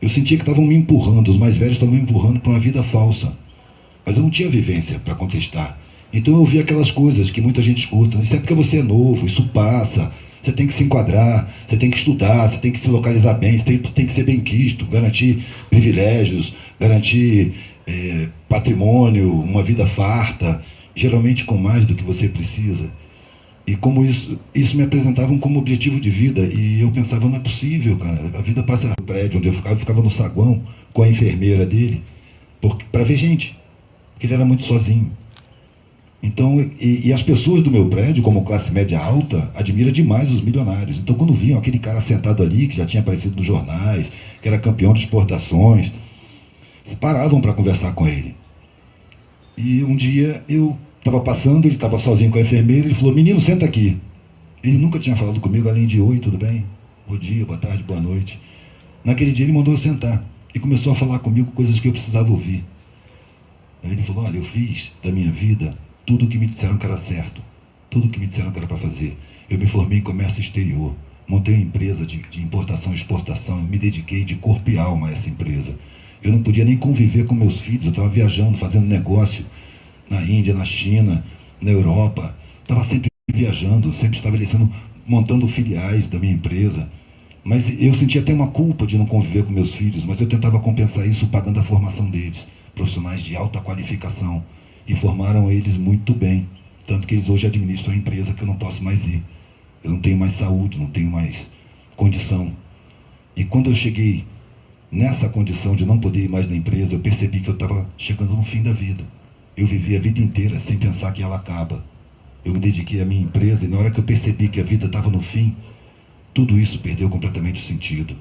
Eu sentia que estavam me empurrando, os mais velhos estavam me empurrando para uma vida falsa. Mas eu não tinha vivência para contestar. Então eu ouvia aquelas coisas que muita gente escuta. Isso é porque você é novo, isso passa. Você tem que se enquadrar, você tem que estudar, você tem que se localizar bem, você tem que ser bem quisto, garantir privilégios, garantir patrimônio, uma vida farta, geralmente com mais do que você precisa. E como isso me apresentavam como objetivo de vida, e eu pensava, não é possível, cara, a vida passa no prédio onde eu ficava no saguão com a enfermeira dele, para ver gente, porque ele era muito sozinho. Então, e as pessoas do meu prédio, como classe média alta, admira demais os milionários. Então, quando viam aquele cara sentado ali, que já tinha aparecido nos jornais, que era campeão de exportações, eles paravam para conversar com ele. E um dia eu estava passando, ele estava sozinho com a enfermeira, ele falou, menino, senta aqui. Ele nunca tinha falado comigo, além de oi, tudo bem? Bom dia, boa tarde, boa noite. Naquele dia ele mandou eu sentar e começou a falar comigo coisas que eu precisava ouvir. Aí ele falou, olha, eu fiz da minha vida tudo o que me disseram que era certo, tudo o que me disseram que era para fazer. Eu me formei em comércio exterior, montei uma empresa de importação e exportação, me dediquei de corpo e alma a essa empresa. Eu não podia nem conviver com meus filhos, eu estava viajando, fazendo negócio na Índia, na China, na Europa, estava sempre viajando, sempre estabelecendo, montando filiais da minha empresa. Mas eu sentia até uma culpa de não conviver com meus filhos, mas eu tentava compensar isso pagando a formação deles, profissionais de alta qualificação, e formaram eles muito bem, tanto que eles hoje administram a empresa que eu não posso mais ir. Eu não tenho mais saúde, não tenho mais condição. E quando eu cheguei nessa condição de não poder ir mais na empresa, eu percebi que eu estava chegando no fim da vida. Eu vivi a vida inteira sem pensar que ela acaba. Eu me dediquei à minha empresa e na hora que eu percebi que a vida estava no fim, tudo isso perdeu completamente o sentido.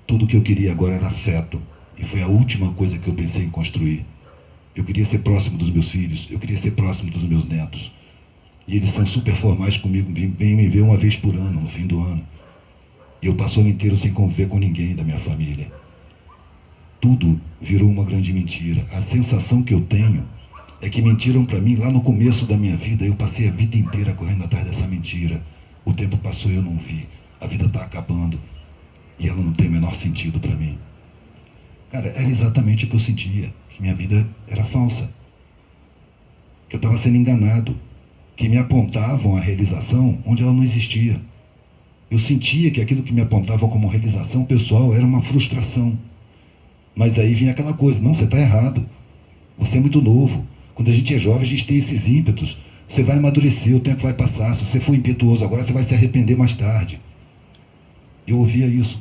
Tudo que eu queria agora era afeto. E foi a última coisa que eu pensei em construir. Eu queria ser próximo dos meus filhos, eu queria ser próximo dos meus netos. E eles são super formais comigo, vêm me ver uma vez por ano, no fim do ano. E eu passo o ano inteiro sem conviver com ninguém da minha família. Tudo virou uma grande mentira. A sensação que eu tenho é que mentiram para mim lá no começo da minha vida. Eu passei a vida inteira correndo atrás dessa mentira. O tempo passou e eu não vi. A vida está acabando. E ela não tem o menor sentido para mim. Cara, era exatamente o que eu sentia. Que minha vida era falsa. Que eu estava sendo enganado. Que me apontavam a realização onde ela não existia. Eu sentia que aquilo que me apontava como realização pessoal era uma frustração. Mas aí vinha aquela coisa, não, você está errado. Você é muito novo. Quando a gente é jovem, a gente tem esses ímpetos. Você vai amadurecer, o tempo vai passar. Se você for impetuoso agora, você vai se arrepender mais tarde. Eu ouvia isso.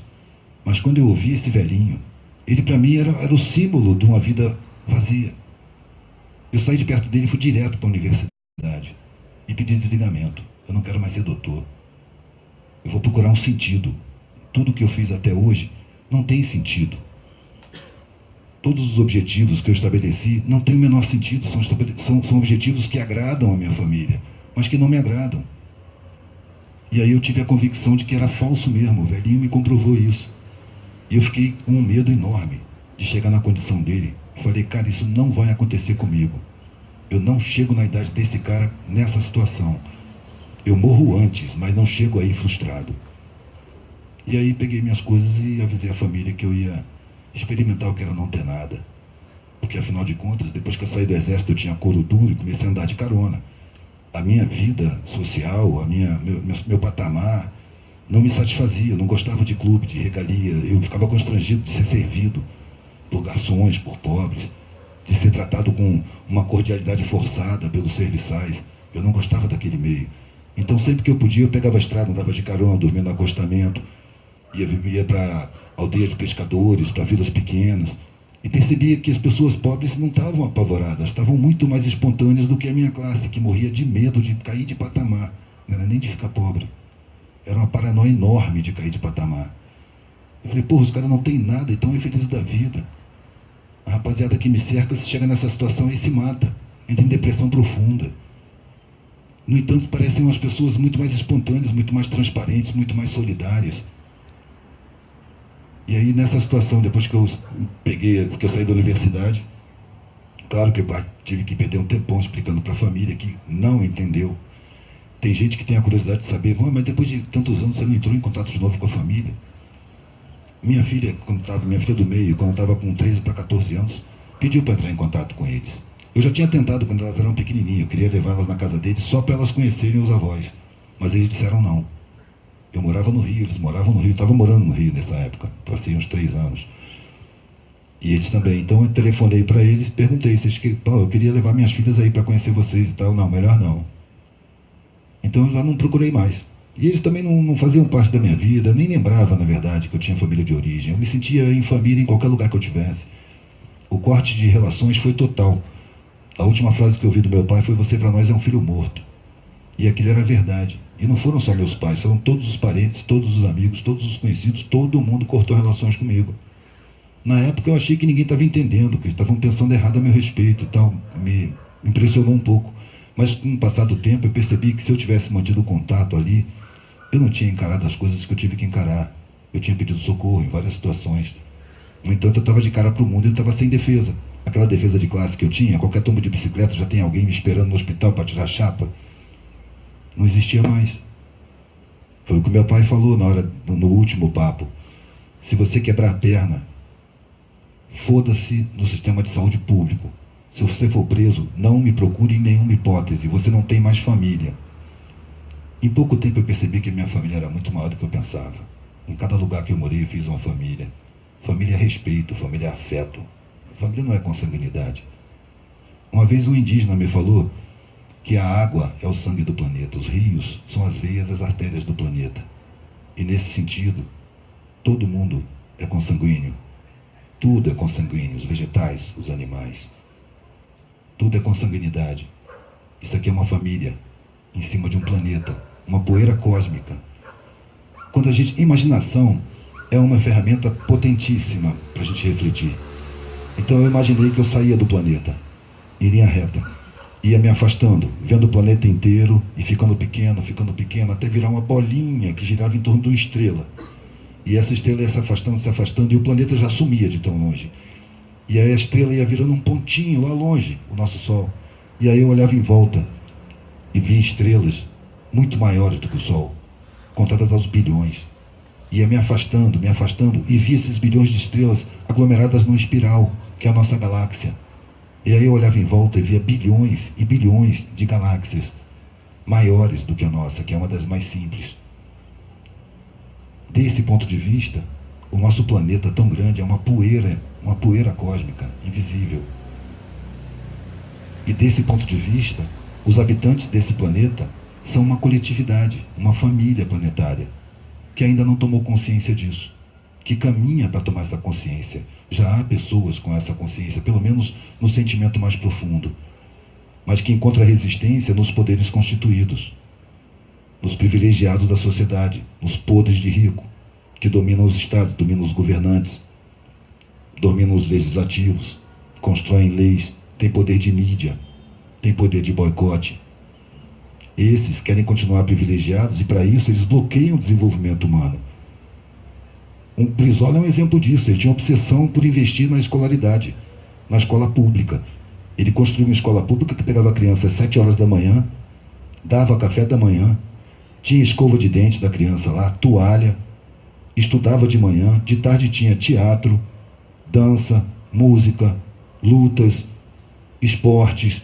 Mas quando eu ouvia esse velhinho, ele para mim era o símbolo de uma vida vazia. Eu saí de perto dele e fui direto para a universidade. E pedi desligamento. Eu não quero mais ser doutor. Eu vou procurar um sentido. Tudo que eu fiz até hoje não tem sentido. Todos os objetivos que eu estabeleci não têm o menor sentido. São objetivos que agradam a minha família, mas que não me agradam. E aí eu tive a convicção de que era falso mesmo. O velhinho me comprovou isso. E eu fiquei com um medo enorme de chegar na condição dele. Falei, cara, isso não vai acontecer comigo. Eu não chego na idade desse cara nessa situação. Eu morro antes, mas não chego aí frustrado. E aí peguei minhas coisas e avisei a família que eu ia experimentar o que era não ter nada. Porque afinal de contas, depois que eu saí do exército, eu tinha couro duro e comecei a andar de carona. A minha vida social, meu patamar, não me satisfazia. Eu não gostava de clube, de regalia. Eu ficava constrangido de ser servido por garçons, por pobres, de ser tratado com uma cordialidade forçada pelos serviçais. Eu não gostava daquele meio. Então sempre que eu podia, eu pegava a estrada, andava de carona, dormia no acostamento, ia para aldeia de pescadores, para vilas pequenas, e percebia que as pessoas pobres não estavam apavoradas, estavam muito mais espontâneas do que a minha classe, que morria de medo de cair de patamar, não era nem de ficar pobre. Era uma paranoia enorme de cair de patamar. Eu falei, porra, os caras não têm nada, então é feliz da vida. A rapaziada que me cerca, se chega nessa situação e se mata, entra em depressão profunda. No entanto, parecem umas pessoas muito mais espontâneas, muito mais transparentes, muito mais solidárias. E aí, nessa situação, depois que eu saí da universidade, claro que eu tive que perder um tempão explicando para a família que não entendeu. Tem gente que tem a curiosidade de saber, mas depois de tantos anos você não entrou em contato de novo com a família? Minha filha do meio, quando estava com 13 para 14 anos, pediu para entrar em contato com eles. Eu já tinha tentado quando elas eram pequenininhas, eu queria levá-las na casa deles só para elas conhecerem os avós. Mas eles disseram não. Eu morava no Rio, eles moravam no Rio, eu estava morando no Rio nessa época, passei uns 3 anos. E eles também. Então eu telefonei para eles, perguntei, eu queria levar minhas filhas aí para conhecer vocês e tal. Não, melhor não. Então eu já não procurei mais. E eles também não faziam parte da minha vida, nem lembrava, na verdade, que eu tinha família de origem. Eu me sentia em família em qualquer lugar que eu tivesse. O corte de relações foi total. A última frase que eu ouvi do meu pai foi: você para nós é um filho morto. E aquilo era verdade. E não foram só meus pais, foram todos os parentes, todos os amigos, todos os conhecidos, todo mundo cortou relações comigo. Na época eu achei que ninguém estava entendendo, que estavam pensando errado a meu respeito e tal. Me impressionou um pouco. Mas com o passar do tempo eu percebi que se eu tivesse mantido o contato ali, eu não tinha encarado as coisas que eu tive que encarar. Eu tinha pedido socorro em várias situações. No entanto, eu estava de cara para o mundo e eu estava sem defesa. Aquela defesa de classe que eu tinha, qualquer tombo de bicicleta já tem alguém me esperando no hospital para tirar chapa. Não existia mais. Foi o que meu pai falou no último papo. Se você quebrar a perna, foda-se no sistema de saúde público. Se você for preso, não me procure em nenhuma hipótese. Você não tem mais família. Em pouco tempo eu percebi que minha família era muito maior do que eu pensava. Em cada lugar que eu morei eu fiz uma família. Família é respeito, família é afeto. Família não é consanguinidade. Uma vez um indígena me falou que a água é o sangue do planeta. Os rios são as veias, as artérias do planeta. E nesse sentido, todo mundo é consanguíneo. Tudo é consanguíneo, os vegetais, os animais. Tudo é consanguinidade. Isso aqui é uma família em cima de um planeta, uma poeira cósmica. Quando a gente... Imaginação é uma ferramenta potentíssima para a gente refletir. Então eu imaginei que eu saía do planeta, em linha reta, ia me afastando, vendo o planeta inteiro e ficando pequeno, até virar uma bolinha que girava em torno de uma estrela. E essa estrela ia se afastando, e o planeta já sumia de tão longe. E aí a estrela ia virando um pontinho lá longe, o nosso Sol. E aí eu olhava em volta e via estrelas muito maiores do que o Sol, contadas aos bilhões. Ia me afastando, e via esses bilhões de estrelas aglomeradas numa espiral, que é a nossa galáxia. E aí eu olhava em volta e via bilhões e bilhões de galáxias maiores do que a nossa, que é uma das mais simples. Desse ponto de vista, o nosso planeta tão grande é uma poeira cósmica, invisível. E desse ponto de vista, os habitantes desse planeta são uma coletividade, uma família planetária, que ainda não tomou consciência disso, que caminha para tomar essa consciência. Já há pessoas com essa consciência, pelo menos no sentimento mais profundo, mas que encontra resistência nos poderes constituídos, nos privilegiados da sociedade, nos podres de rico, que dominam os estados, dominam os governantes, dominam os legislativos, constroem leis, têm poder de mídia, têm poder de boicote. Esses querem continuar privilegiados e, para isso, eles bloqueiam o desenvolvimento humano. Brizola é um exemplo disso. Ele tinha obsessão por investir na escolaridade, na escola pública. Ele construiu uma escola pública que pegava a criança às 7 horas da manhã, dava café da manhã, tinha escova de dente da criança lá, toalha, estudava de manhã, de tarde tinha teatro, dança, música, lutas, esportes.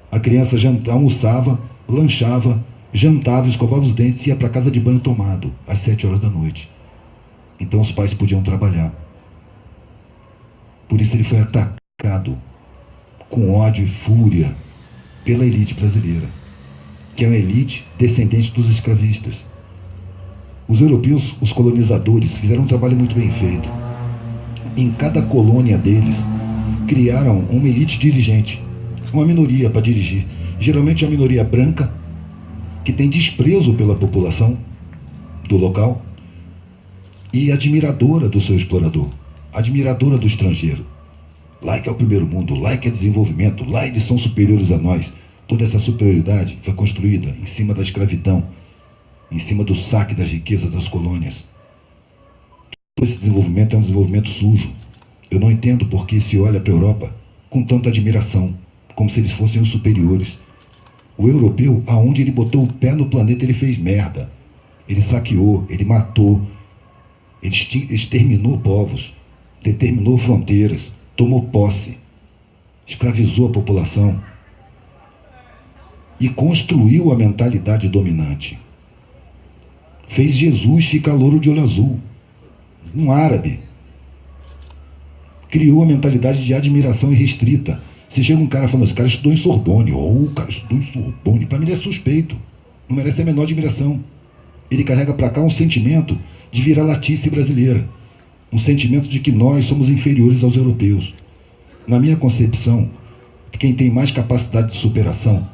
A criança almoçava, lanchava, jantava, escovava os dentes e ia para casa de banho tomado, às 7 horas da noite. Então os pais podiam trabalhar. Por isso ele foi atacado com ódio e fúria pela elite brasileira, que é uma elite descendente dos escravistas. Os europeus, os colonizadores, fizeram um trabalho muito bem feito. Em cada colônia deles, criaram uma elite dirigente, uma minoria para dirigir. Geralmente é a minoria branca, que tem desprezo pela população do local e admiradora do seu explorador, admiradora do estrangeiro. Lá que é o primeiro mundo, lá que é desenvolvimento, lá eles são superiores a nós. Toda essa superioridade foi construída em cima da escravidão, em cima do saque das riquezas das colônias. Todo esse desenvolvimento é um desenvolvimento sujo. Eu não entendo por que se olha para a Europa com tanta admiração, como se eles fossem os superiores. O europeu, aonde ele botou o pé no planeta, ele fez merda. Ele saqueou, ele matou, exterminou povos, determinou fronteiras, tomou posse, escravizou a população e construiu a mentalidade dominante. Fez Jesus ficar louro de olho azul, um árabe. Criou a mentalidade de admiração irrestrita. Se chega um cara falando, esse cara estudou em Sorbonne, o cara estudou em Sorbonne, para mim ele é suspeito, não merece a menor admiração. Ele carrega para cá um sentimento de vira-latice brasileira, um sentimento de que nós somos inferiores aos europeus. Na minha concepção, quem tem mais capacidade de superação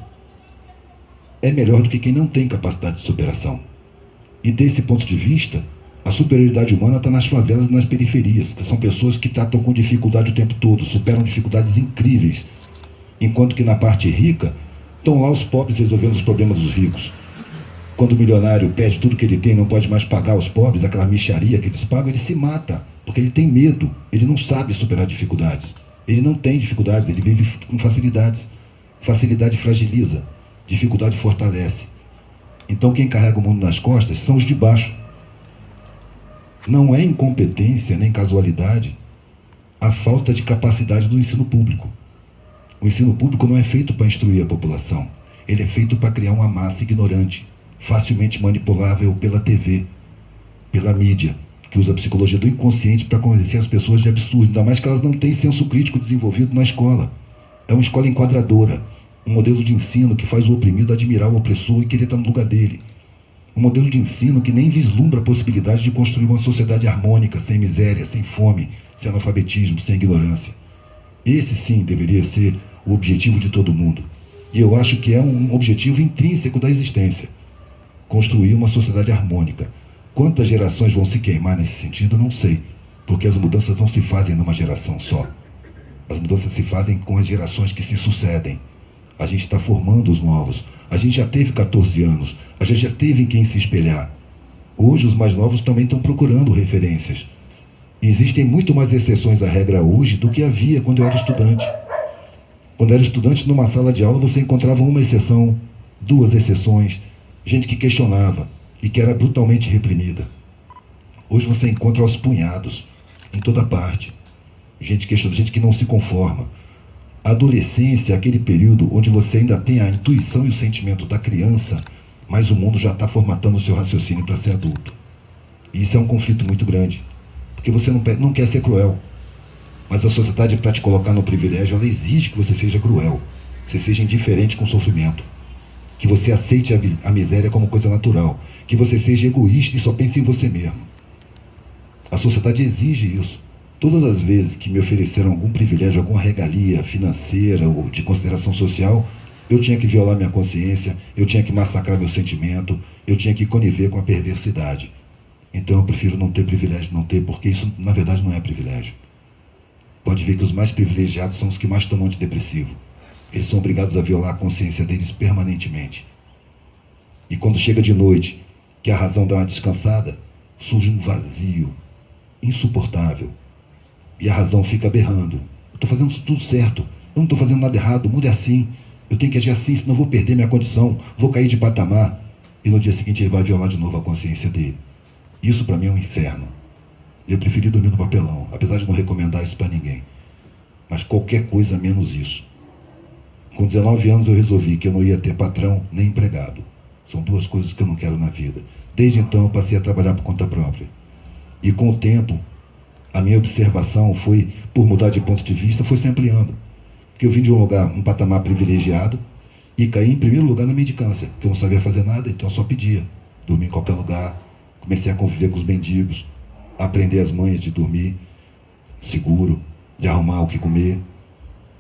é melhor do que quem não tem capacidade de superação. E desse ponto de vista, a superioridade humana está nas favelas e nas periferias, que são pessoas que tratam com dificuldade o tempo todo, superam dificuldades incríveis, enquanto que na parte rica estão lá os pobres resolvendo os problemas dos ricos. Quando o milionário perde tudo que ele tem e não pode mais pagar aos pobres, aquela mixaria que eles pagam, ele se mata, porque ele tem medo, ele não sabe superar dificuldades. Ele não tem dificuldades, ele vive com facilidades. Facilidade fragiliza, dificuldade fortalece. Então quem carrega o mundo nas costas são os de baixo. Não é incompetência nem casualidade a falta de capacidade do ensino público. O ensino público não é feito para instruir a população. Ele é feito para criar uma massa ignorante, facilmente manipulável pela TV, pela mídia, que usa a psicologia do inconsciente para convencer as pessoas de absurdo, ainda mais que elas não têm senso crítico desenvolvido na escola. É uma escola enquadradora, um modelo de ensino que faz o oprimido admirar o opressor e querer estar no lugar dele. Um modelo de ensino que nem vislumbra a possibilidade de construir uma sociedade harmônica, sem miséria, sem fome, sem analfabetismo, sem ignorância. Esse sim deveria ser o objetivo de todo mundo. E eu acho que é um objetivo intrínseco da existência. Construir uma sociedade harmônica. Quantas gerações vão se queimar nesse sentido, eu não sei. Porque as mudanças não se fazem numa geração só. As mudanças se fazem com as gerações que se sucedem. A gente está formando os novos. A gente já teve 14 anos. A gente já teve em quem se espelhar. Hoje os mais novos também estão procurando referências. E existem muito mais exceções à regra hoje do que havia quando eu era estudante. Quando eu era estudante, numa sala de aula, você encontrava uma exceção, duas exceções, gente que questionava e que era brutalmente reprimida. Hoje você encontra aos punhados, em toda parte. Gente questionando, gente que não se conforma. A adolescência é aquele período onde você ainda tem a intuição e o sentimento da criança, mas o mundo já está formatando o seu raciocínio para ser adulto. E isso é um conflito muito grande, porque você não quer ser cruel. Mas a sociedade, para te colocar no privilégio, ela exige que você seja cruel, que você seja indiferente com o sofrimento, que você aceite a miséria como coisa natural, que você seja egoísta e só pense em você mesmo. A sociedade exige isso. Todas as vezes que me ofereceram algum privilégio, alguma regalia financeira ou de consideração social, eu tinha que violar minha consciência, eu tinha que massacrar meu sentimento, eu tinha que conniver com a perversidade. Então eu prefiro não ter privilégio, não ter, porque isso na verdade não é privilégio. Pode ver que os mais privilegiados são os que mais tomam antidepressivo. Eles são obrigados a violar a consciência deles permanentemente. E quando chega de noite, que a razão dá uma descansada, surge um vazio insuportável. E a razão fica berrando. Eu estou fazendo tudo certo, eu não estou fazendo nada errado, o mundo é assim. Eu tenho que agir assim, senão eu vou perder minha condição, vou cair de patamar. E no dia seguinte ele vai violar de novo a consciência dele. Isso para mim é um inferno. Eu preferi dormir no papelão, apesar de não recomendar isso para ninguém. Mas qualquer coisa menos isso. Com 19 anos eu resolvi que eu não ia ter patrão nem empregado. São duas coisas que eu não quero na vida. Desde então eu passei a trabalhar por conta própria. E com o tempo, a minha observação foi, por mudar de ponto de vista, foi se ampliando. Porque eu vim de um lugar, um patamar privilegiado, e caí em primeiro lugar na mendicância, porque eu não sabia fazer nada, então eu só pedia. Dormia em qualquer lugar, comecei a conviver com os mendigos, a aprender as manhas de dormir seguro, de arrumar o que comer.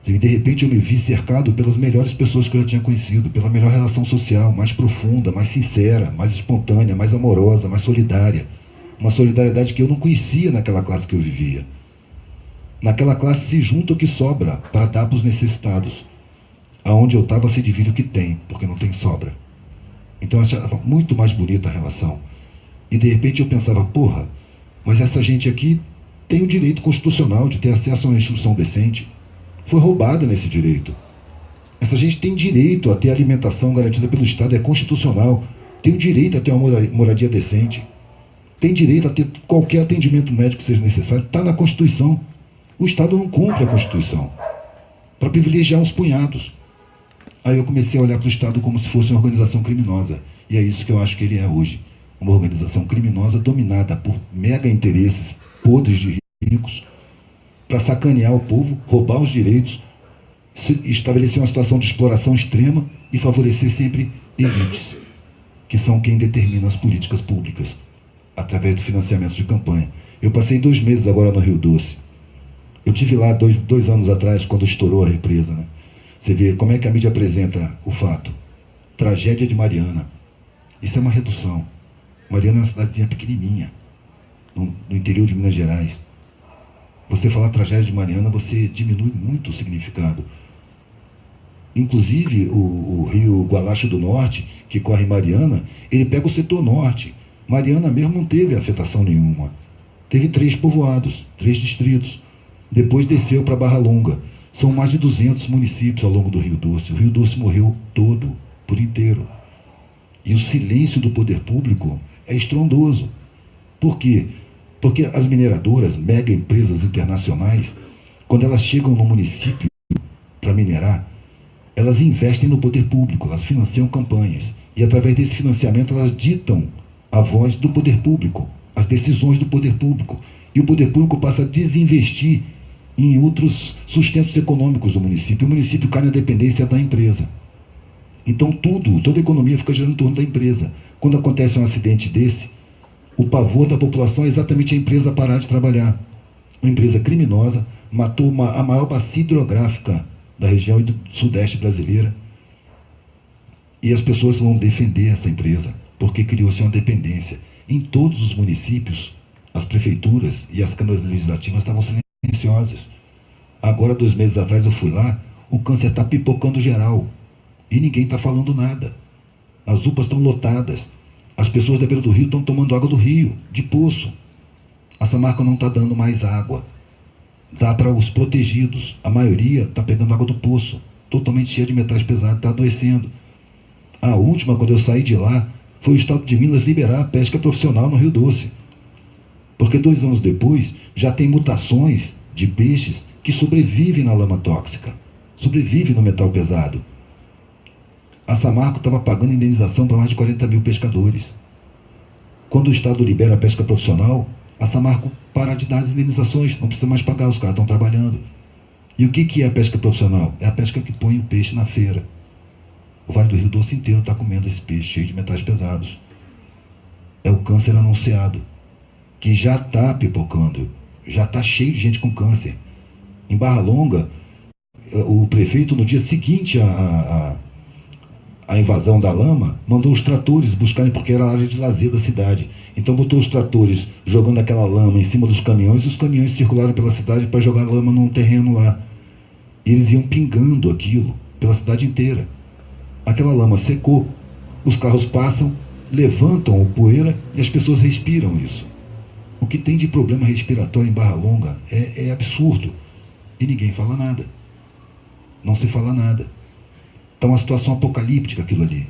E de repente eu me vi cercado pelas melhores pessoas que eu já tinha conhecido, pela melhor relação social, mais profunda, mais sincera, mais espontânea, mais amorosa, mais solidária. Uma solidariedade que eu não conhecia naquela classe que eu vivia. Naquela classe se junta o que sobra para dar para os necessitados. Aonde eu estava se divide o que tem, porque não tem sobra. Então eu achava muito mais bonita a relação. E de repente eu pensava, porra, mas essa gente aqui tem o direito constitucional de ter acesso a uma instrução decente. Foi roubada nesse direito. Essa gente tem direito a ter alimentação garantida pelo Estado, é constitucional. Tem o direito a ter uma moradia decente. tem direito a ter qualquer atendimento médico que seja necessário, está na Constituição. O Estado não cumpre a Constituição para privilegiar uns punhados. Aí eu comecei a olhar para o Estado como se fosse uma organização criminosa. E é isso que eu acho que ele é hoje. Uma organização criminosa dominada por mega interesses podres de ricos para sacanear o povo, roubar os direitos, estabelecer uma situação de exploração extrema e favorecer sempre elites, que são quem determina as políticas públicas, através do financiamento de campanha. Eu passei 2 meses agora no Rio Doce. Eu tive lá dois anos atrás, quando estourou a represa, né? Você vê como é que a mídia apresenta o fato. Tragédia de Mariana. Isso é uma redução. Mariana é uma cidadezinha pequenininha, no interior de Minas Gerais. Você falar tragédia de Mariana, você diminui muito o significado. Inclusive, o rio Gualacho do Norte, que corre em Mariana, ele pega o setor norte. Mariana mesmo não teve afetação nenhuma. Teve 3 povoados, 3 distritos. Depois desceu para Barra Longa. São mais de 200 municípios ao longo do Rio Doce. O Rio Doce morreu todo, por inteiro. E o silêncio do poder público é estrondoso. Por quê? Porque as mineradoras, mega empresas internacionais, quando elas chegam no município para minerar, elas investem no poder público, elas financiam campanhas. E através desse financiamento elas ditam a voz do poder público, as decisões do poder público. E o poder público passa a desinvestir em outros sustentos econômicos do município. O município cai na dependência da empresa. Então toda a economia fica girando em torno da empresa. Quando acontece um acidente desse, o pavor da população é exatamente a empresa parar de trabalhar. Uma empresa criminosa matou a maior bacia hidrográfica da região e do sudeste brasileira. E as pessoas vão defender essa empresa, porque criou-se uma dependência. Em todos os municípios, as prefeituras e as câmaras legislativas estavam silenciosas. Agora, 2 meses atrás, eu fui lá, o câncer está pipocando geral. E ninguém está falando nada. As UPAs estão lotadas. As pessoas da beira do rio estão tomando água do rio, de poço. A Samarco não está dando mais água. Dá para os protegidos. A maioria está pegando água do poço, totalmente cheia de metais pesados, está adoecendo. A última, quando eu saí de lá, foi o Estado de Minas liberar a pesca profissional no Rio Doce. Porque 2 anos depois, já tem mutações de peixes que sobrevivem na lama tóxica, sobrevivem no metal pesado. A Samarco estava pagando indenização para mais de 40 mil pescadores. Quando o Estado libera a pesca profissional, a Samarco para de dar as indenizações, não precisa mais pagar, os caras estão trabalhando. E o que é a pesca profissional? É a pesca que põe o peixe na feira. O Vale do Rio Doce inteiro está comendo esse peixe cheio de metais pesados. É o câncer anunciado, que já está pipocando, já está cheio de gente com câncer. Em Barra Longa, o prefeito, no dia seguinte a invasão da lama, mandou os tratores buscarem, porque era a área de lazer da cidade. Então botou os tratores jogando aquela lama em cima dos caminhões, e os caminhões circularam pela cidade para jogar lama num terreno lá. E eles iam pingando aquilo pela cidade inteira. Aquela lama secou, os carros passam, levantam o poeira e as pessoas respiram isso. O que tem de problema respiratório em Barra Longa é absurdo. E ninguém fala nada. Não se fala nada. Está uma situação apocalíptica aquilo ali.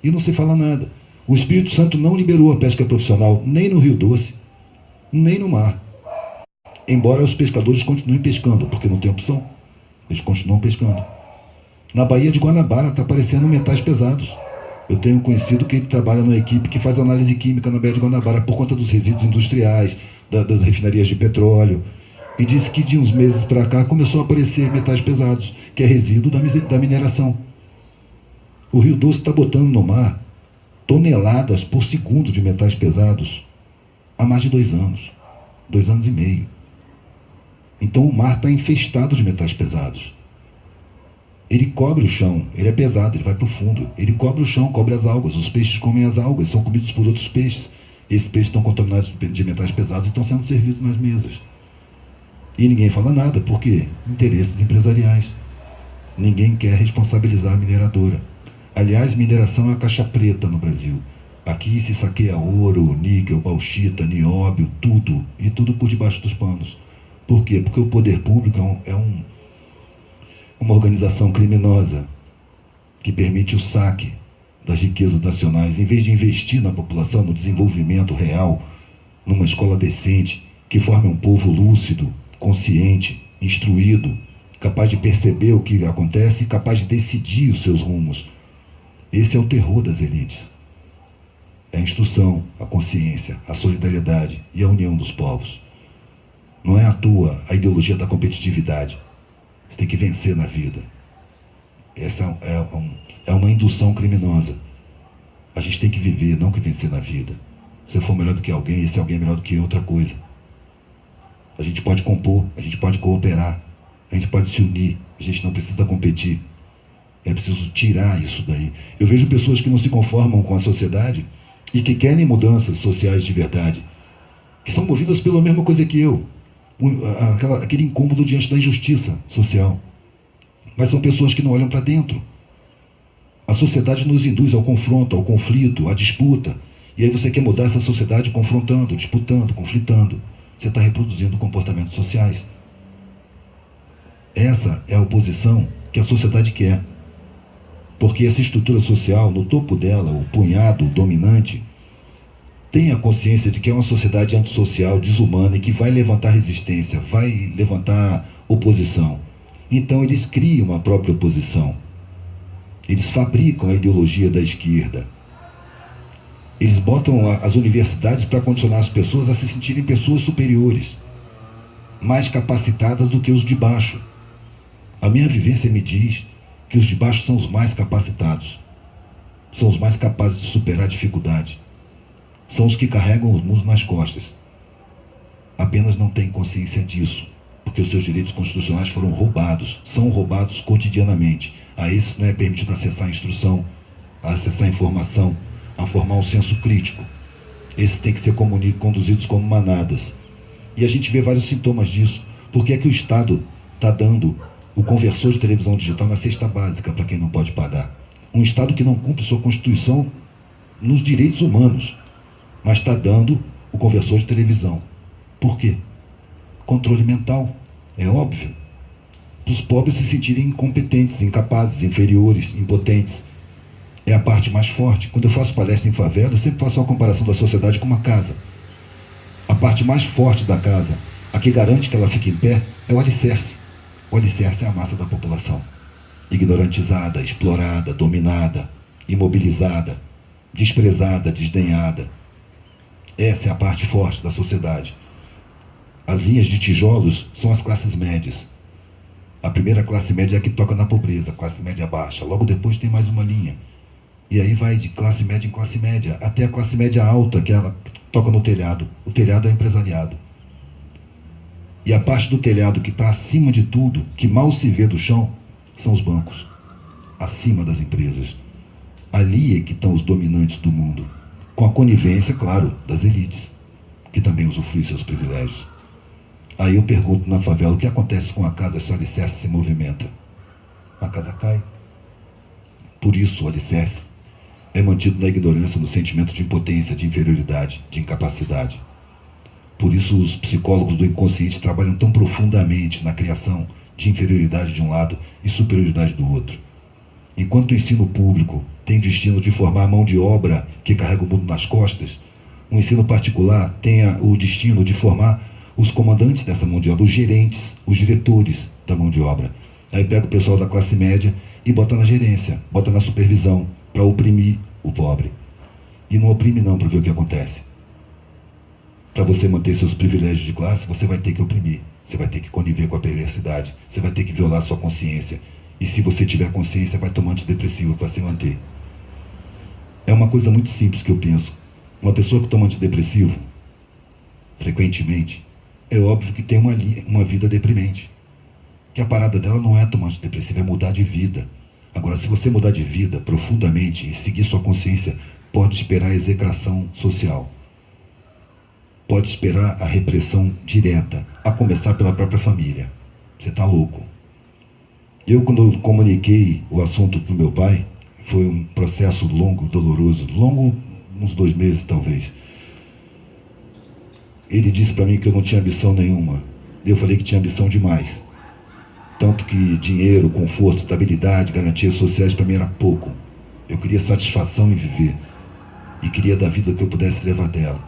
E não se fala nada. O Espírito Santo não liberou a pesca profissional nem no Rio Doce, nem no mar. Embora os pescadores continuem pescando, porque não tem opção. Eles continuam pescando. Na Baía de Guanabara está aparecendo metais pesados. Eu tenho um conhecido que ele trabalha numa equipe que faz análise química na Baía de Guanabara por conta dos resíduos industriais, das refinarias de petróleo. E disse que de uns meses para cá começou a aparecer metais pesados, que é resíduo da mineração. O Rio Doce está botando no mar toneladas por segundo de metais pesados há mais de 2 anos, 2 anos e meio. Então o mar está infestado de metais pesados. Ele cobre o chão, ele é pesado, ele vai para o fundo. Ele cobre o chão, cobre as algas. Os peixes comem as algas, são comidos por outros peixes. Esses peixes estão contaminados de metais pesados e estão sendo servidos nas mesas. E ninguém fala nada, por quê? Interesses empresariais. Ninguém quer responsabilizar a mineradora. Aliás, mineração é a caixa preta no Brasil. Aqui se saqueia ouro, níquel, bauxita, nióbio, tudo. E tudo por debaixo dos panos. Por quê? Porque o poder público uma organização criminosa que permite o saque das riquezas nacionais. Em vez de investir na população, no desenvolvimento real, numa escola decente, que forme um povo lúcido, consciente, instruído, capaz de perceber o que acontece e capaz de decidir os seus rumos. Esse é o terror das elites. É a instrução, a consciência, a solidariedade e a união dos povos. Não é à toa a ideologia da competitividade. Você tem que vencer na vida. Essa é uma indução criminosa. A gente tem que viver, não que vencer na vida. Se eu for melhor do que alguém, esse alguém é melhor do que outra coisa. A gente pode compor, a gente pode cooperar, a gente pode se unir, a gente não precisa competir. É preciso tirar isso daí. Eu vejo pessoas que não se conformam com a sociedade e que querem mudanças sociais de verdade, que são movidas pela mesma coisa que eu, aquele incômodo diante da injustiça social. Mas são pessoas que não olham para dentro. A sociedade nos induz ao confronto, ao conflito, à disputa. E aí você quer mudar essa sociedade confrontando, disputando, conflitando. Você está reproduzindo comportamentos sociais. Essa é a oposição que a sociedade quer. Porque essa estrutura social, no topo dela, o punhado dominante, tem a consciência de que é uma sociedade antissocial, desumana e que vai levantar resistência, vai levantar oposição. Então eles criam a própria oposição. Eles fabricam a ideologia da esquerda. Eles botam as universidades para condicionar as pessoas a se sentirem pessoas superiores, mais capacitadas do que os de baixo. A minha vivência me diz que os de baixo são os mais capacitados, são os mais capazes de superar a dificuldade, são os que carregam os muros nas costas. Apenas não têm consciência disso, porque os seus direitos constitucionais foram roubados, são roubados cotidianamente. A esses não é permitido acessar a instrução, a acessar a informação, a formar um senso crítico. Esses têm que ser conduzidos como manadas. E a gente vê vários sintomas disso. Por que é que o Estado está dando o conversor de televisão digital na cesta básica para quem não pode pagar? Um Estado que não cumpre sua Constituição nos direitos humanos, mas está dando o conversor de televisão. Por quê? Controle mental, é óbvio. Os pobres se sentirem incompetentes, incapazes, inferiores, impotentes. É a parte mais forte. Quando eu faço palestra em favela, eu sempre faço uma comparação da sociedade com uma casa. A parte mais forte da casa, a que garante que ela fique em pé, é o alicerce. O alicerce é a massa da população. Ignorantizada, explorada, dominada, imobilizada, desprezada, desdenhada. Essa é a parte forte da sociedade. As linhas de tijolos são as classes médias. A primeira classe média é a que toca na pobreza, classe média baixa. Logo depois tem mais uma linha. E aí vai de classe média em classe média, até a classe média alta, que ela toca no telhado. O telhado é o empresariado. E a parte do telhado que está acima de tudo, que mal se vê do chão, são os bancos. Acima das empresas. Ali é que estão os dominantes do mundo. Com a conivência, claro, das elites, que também usufruem seus privilégios. Aí eu pergunto na favela, o que acontece com a casa se o alicerce se movimenta? A casa cai. Por isso o alicerce é mantido na ignorância, no sentimento de impotência, de inferioridade, de incapacidade. Por isso os psicólogos do inconsciente trabalham tão profundamente na criação de inferioridade de um lado e superioridade do outro. Enquanto o ensino público tem o destino de formar a mão de obra que carrega o mundo nas costas, o ensino particular tem o destino de formar os comandantes dessa mão de obra, os gerentes, os diretores da mão de obra. Aí pega o pessoal da classe média e bota na gerência, bota na supervisão, para oprimir o pobre. E não oprime não, para ver o que acontece. Para você manter seus privilégios de classe, você vai ter que oprimir. Você vai ter que conviver com a perversidade. Você vai ter que violar sua consciência. E se você tiver consciência, vai tomar antidepressivo para se manter. É uma coisa muito simples que eu penso. Uma pessoa que toma antidepressivo, frequentemente, é óbvio que tem uma vida deprimente. Que a parada dela não é tomar antidepressivo, é mudar de vida. Agora, se você mudar de vida profundamente e seguir sua consciência, pode esperar a execração social. Pode esperar a repressão direta, a começar pela própria família. Você está louco. Eu, quando eu comuniquei o assunto para o meu pai, foi um processo longo, doloroso, longo uns 2 meses talvez. Ele disse para mim que eu não tinha ambição nenhuma. Eu falei que tinha ambição demais. Tanto que dinheiro, conforto, estabilidade, garantias sociais para mim era pouco. Eu queria satisfação em viver. E queria da vida que eu pudesse levar dela.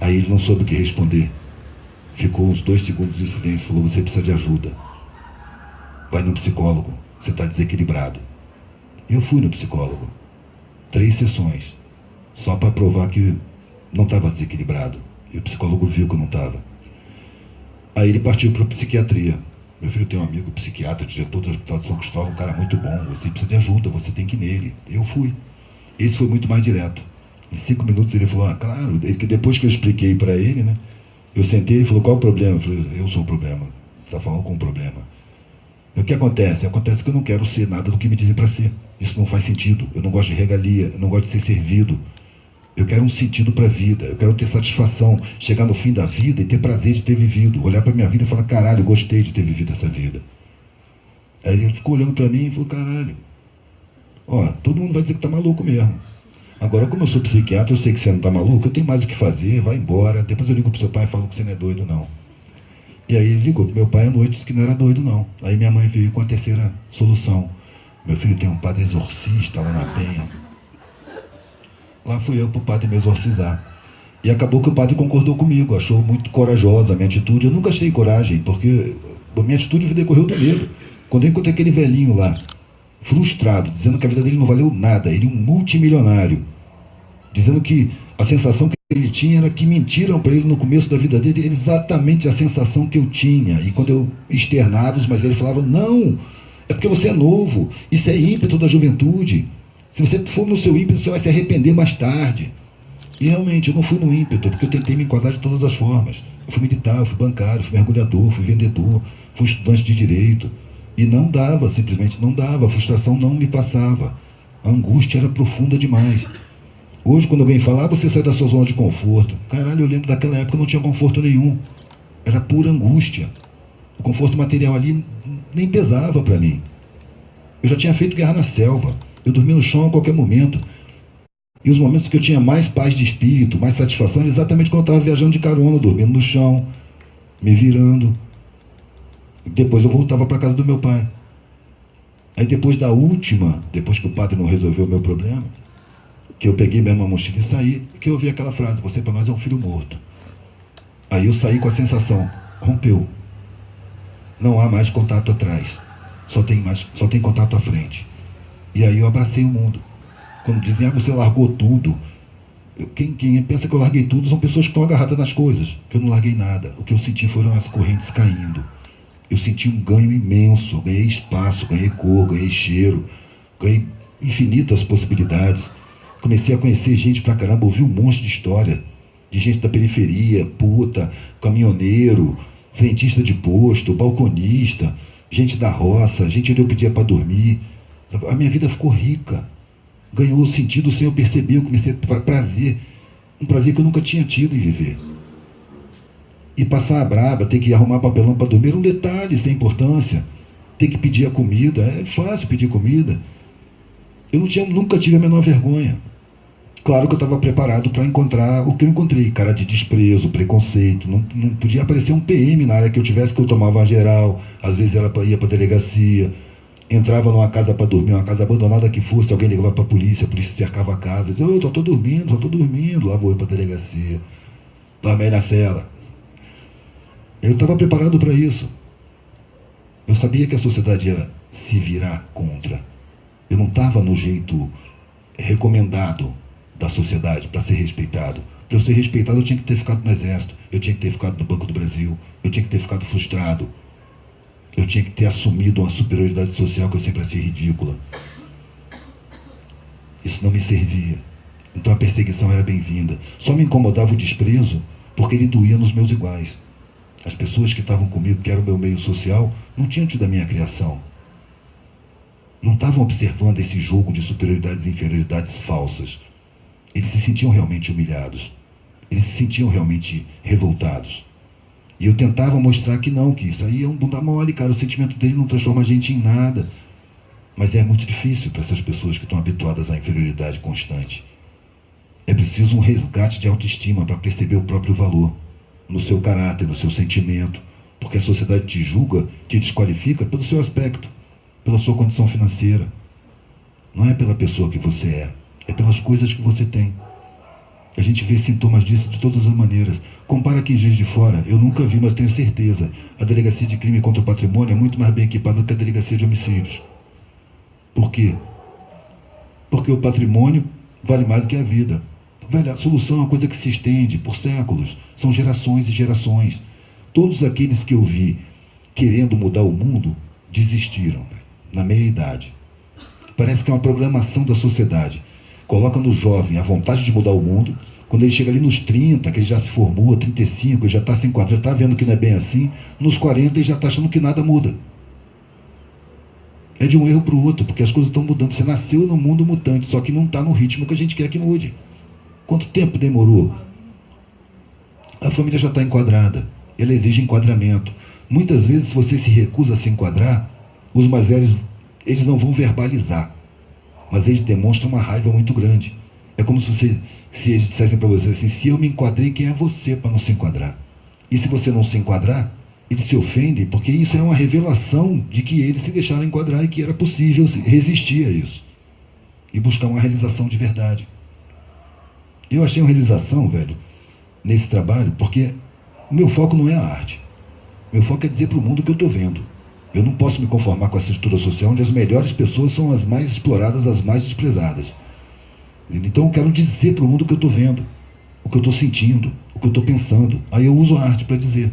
Aí ele não soube o que responder. Ficou uns 2 segundos em silêncio e falou: você precisa de ajuda. Vai no psicólogo, você está desequilibrado. Eu fui no psicólogo. 3 sessões. Só para provar que não estava desequilibrado. E o psicólogo viu que eu não estava. Aí ele partiu para a psiquiatria. Meu filho tem um amigo psiquiatra, diretor do Hospital de São Cristóvão, um cara muito bom. Você precisa de ajuda, você tem que ir nele. Eu fui. Esse foi muito mais direto. Em 5 minutos ele falou: claro. Depois que eu expliquei para ele, né? Eu sentei e ele falou: qual o problema? Eu falei: eu sou o problema. Você está falando com o problema. O que acontece? Acontece que eu não quero ser nada do que me dizem para ser. Isso não faz sentido. Eu não gosto de regalia, eu não gosto de ser servido. Eu quero um sentido para a vida, eu quero ter satisfação, chegar no fim da vida e ter prazer de ter vivido, olhar para minha vida e falar: caralho, eu gostei de ter vivido essa vida. Aí ele ficou olhando para mim e falou: caralho, ó, todo mundo vai dizer que tá maluco mesmo. Agora, como eu sou psiquiatra, eu sei que você não tá maluco, eu tenho mais o que fazer, vai embora. Depois eu ligo pro seu pai e falo que você não é doido, não. E aí ele ligou pro meu pai à noite e disse que não era doido, não. Aí minha mãe veio com a terceira solução: meu filho tem um padre exorcista lá na Penha. Lá fui eu pro padre me exorcizar. E acabou que o padre concordou comigo, achou muito corajosa a minha atitude. Eu nunca achei coragem, porque a minha atitude decorreu do medo. Quando eu encontrei aquele velhinho lá, frustrado, dizendo que a vida dele não valeu nada, ele é um multimilionário, dizendo que a sensação que ele tinha era que mentiram para ele no começo da vida dele, exatamente a sensação que eu tinha. E quando eu externava, mas ele falava: não, é porque você é novo, isso é ímpeto da juventude. Se você for no seu ímpeto, você vai se arrepender mais tarde. E realmente, eu não fui no ímpeto, porque eu tentei me enquadrar de todas as formas. Eu fui militar, eu fui bancário, fui mergulhador, fui vendedor, fui estudante de direito. E não dava, simplesmente não dava. A frustração não me passava. A angústia era profunda demais. Hoje, quando alguém fala: você sai da sua zona de conforto. Caralho, eu lembro daquela época, eu não tinha conforto nenhum. Era pura angústia. O conforto material ali nem pesava para mim. Eu já tinha feito guerra na selva. Eu dormia no chão a qualquer momento. E os momentos que eu tinha mais paz de espírito, mais satisfação, era exatamente quando eu estava viajando de carona, dormindo no chão, me virando. Depois eu voltava para casa do meu pai. Aí depois da última, depois que o padre não resolveu o meu problema, que eu peguei mesmo a mochila e saí, que eu ouvi aquela frase: você para nós é um filho morto. Aí eu saí com a sensação: rompeu. Não há mais contato atrás. Só tem contato à frente. E aí eu abracei o mundo. Quando dizem: você largou tudo. Quem pensa que eu larguei tudo são pessoas que estão agarradas nas coisas. Que eu não larguei nada. O que eu senti foram as correntes caindo. Eu senti um ganho imenso. Ganhei espaço, ganhei cor, ganhei cheiro, ganhei infinitas possibilidades. Comecei a conhecer gente pra caramba, ouvi um monte de história. De gente da periferia, puta, caminhoneiro, frentista de posto, balconista, gente da roça, gente onde eu pedia para dormir. A minha vida ficou rica. Ganhou sentido sem eu perceber. Eu comecei a ter prazer. Um prazer que eu nunca tinha tido em viver. E passar a braba, ter que arrumar papelão para dormir, um detalhe sem importância. Ter que pedir a comida. É fácil pedir comida. Eu nunca tive a menor vergonha. Claro que eu estava preparado para encontrar o que eu encontrei. Cara de desprezo, preconceito. Não podia aparecer um PM na área que eu tivesse, que eu tomava uma geral. Às vezes ela ia para a delegacia. Entrava numa casa para dormir, uma casa abandonada que fosse, alguém ligava para a polícia cercava a casa, dizia: eu só estou dormindo, lá vou eu para a delegacia, dormei na cela. Eu estava preparado para isso. Eu sabia que a sociedade ia se virar contra. Eu não estava no jeito recomendado da sociedade para ser respeitado. Para eu ser respeitado, eu tinha que ter ficado no exército, eu tinha que ter ficado no Banco do Brasil, eu tinha que ter ficado frustrado. Eu tinha que ter assumido uma superioridade social que eu sempre achei ridícula. Isso não me servia. Então a perseguição era bem-vinda. Só me incomodava o desprezo porque ele doía nos meus iguais. As pessoas que estavam comigo, que eram o meu meio social, não tinham tido a minha criação. Não estavam observando esse jogo de superioridades e inferioridades falsas. Eles se sentiam realmente humilhados. Eles se sentiam realmente revoltados. E eu tentava mostrar que não, que isso aí é um bunda mole, cara. O sentimento dele não transforma a gente em nada. Mas é muito difícil para essas pessoas que estão habituadas à inferioridade constante. É preciso um resgate de autoestima para perceber o próprio valor, no seu caráter, no seu sentimento. Porque a sociedade te julga, te desqualifica pelo seu aspecto, pela sua condição financeira. Não é pela pessoa que você é pelas coisas que você tem. A gente vê sintomas disso de todas as maneiras. Compara aqui em Juiz de Fora, eu nunca vi, mas tenho certeza. A delegacia de crime contra o patrimônio é muito mais bem equipada do que a delegacia de homicídios. Por quê? Porque o patrimônio vale mais do que a vida. Velho, a solução é uma coisa que se estende por séculos. São gerações e gerações. Todos aqueles que eu vi querendo mudar o mundo, desistiram, na meia-idade. Parece que é uma programação da sociedade. Coloca no jovem a vontade de mudar o mundo. Quando ele chega ali nos 30, que ele já se formou, 35, ele já está se enquadrando, já está vendo que não é bem assim. Nos 40 ele já está achando que nada muda. É de um erro para o outro, porque as coisas estão mudando. Você nasceu no mundo mutante, só que não está no ritmo que a gente quer que mude. Quanto tempo demorou? A família já está enquadrada. Ela exige enquadramento. Muitas vezes, se você se recusa a se enquadrar, os mais velhos, eles não vão verbalizar, mas eles demonstram uma raiva muito grande. É como se eles dissessem para você assim: se eu me enquadrei, quem é você para não se enquadrar? E se você não se enquadrar, eles se ofendem, porque isso é uma revelação de que eles se deixaram enquadrar e que era possível resistir a isso e buscar uma realização de verdade. Eu achei uma realização, velho, nesse trabalho, porque o meu foco não é a arte. Meu foco é dizer para o mundo o que eu estou vendo. Eu não posso me conformar com a estrutura social onde as melhores pessoas são as mais exploradas, as mais desprezadas. Então eu quero dizer para o mundo o que eu estou vendo, o que eu estou sentindo, o que eu estou pensando. Aí eu uso a arte para dizer.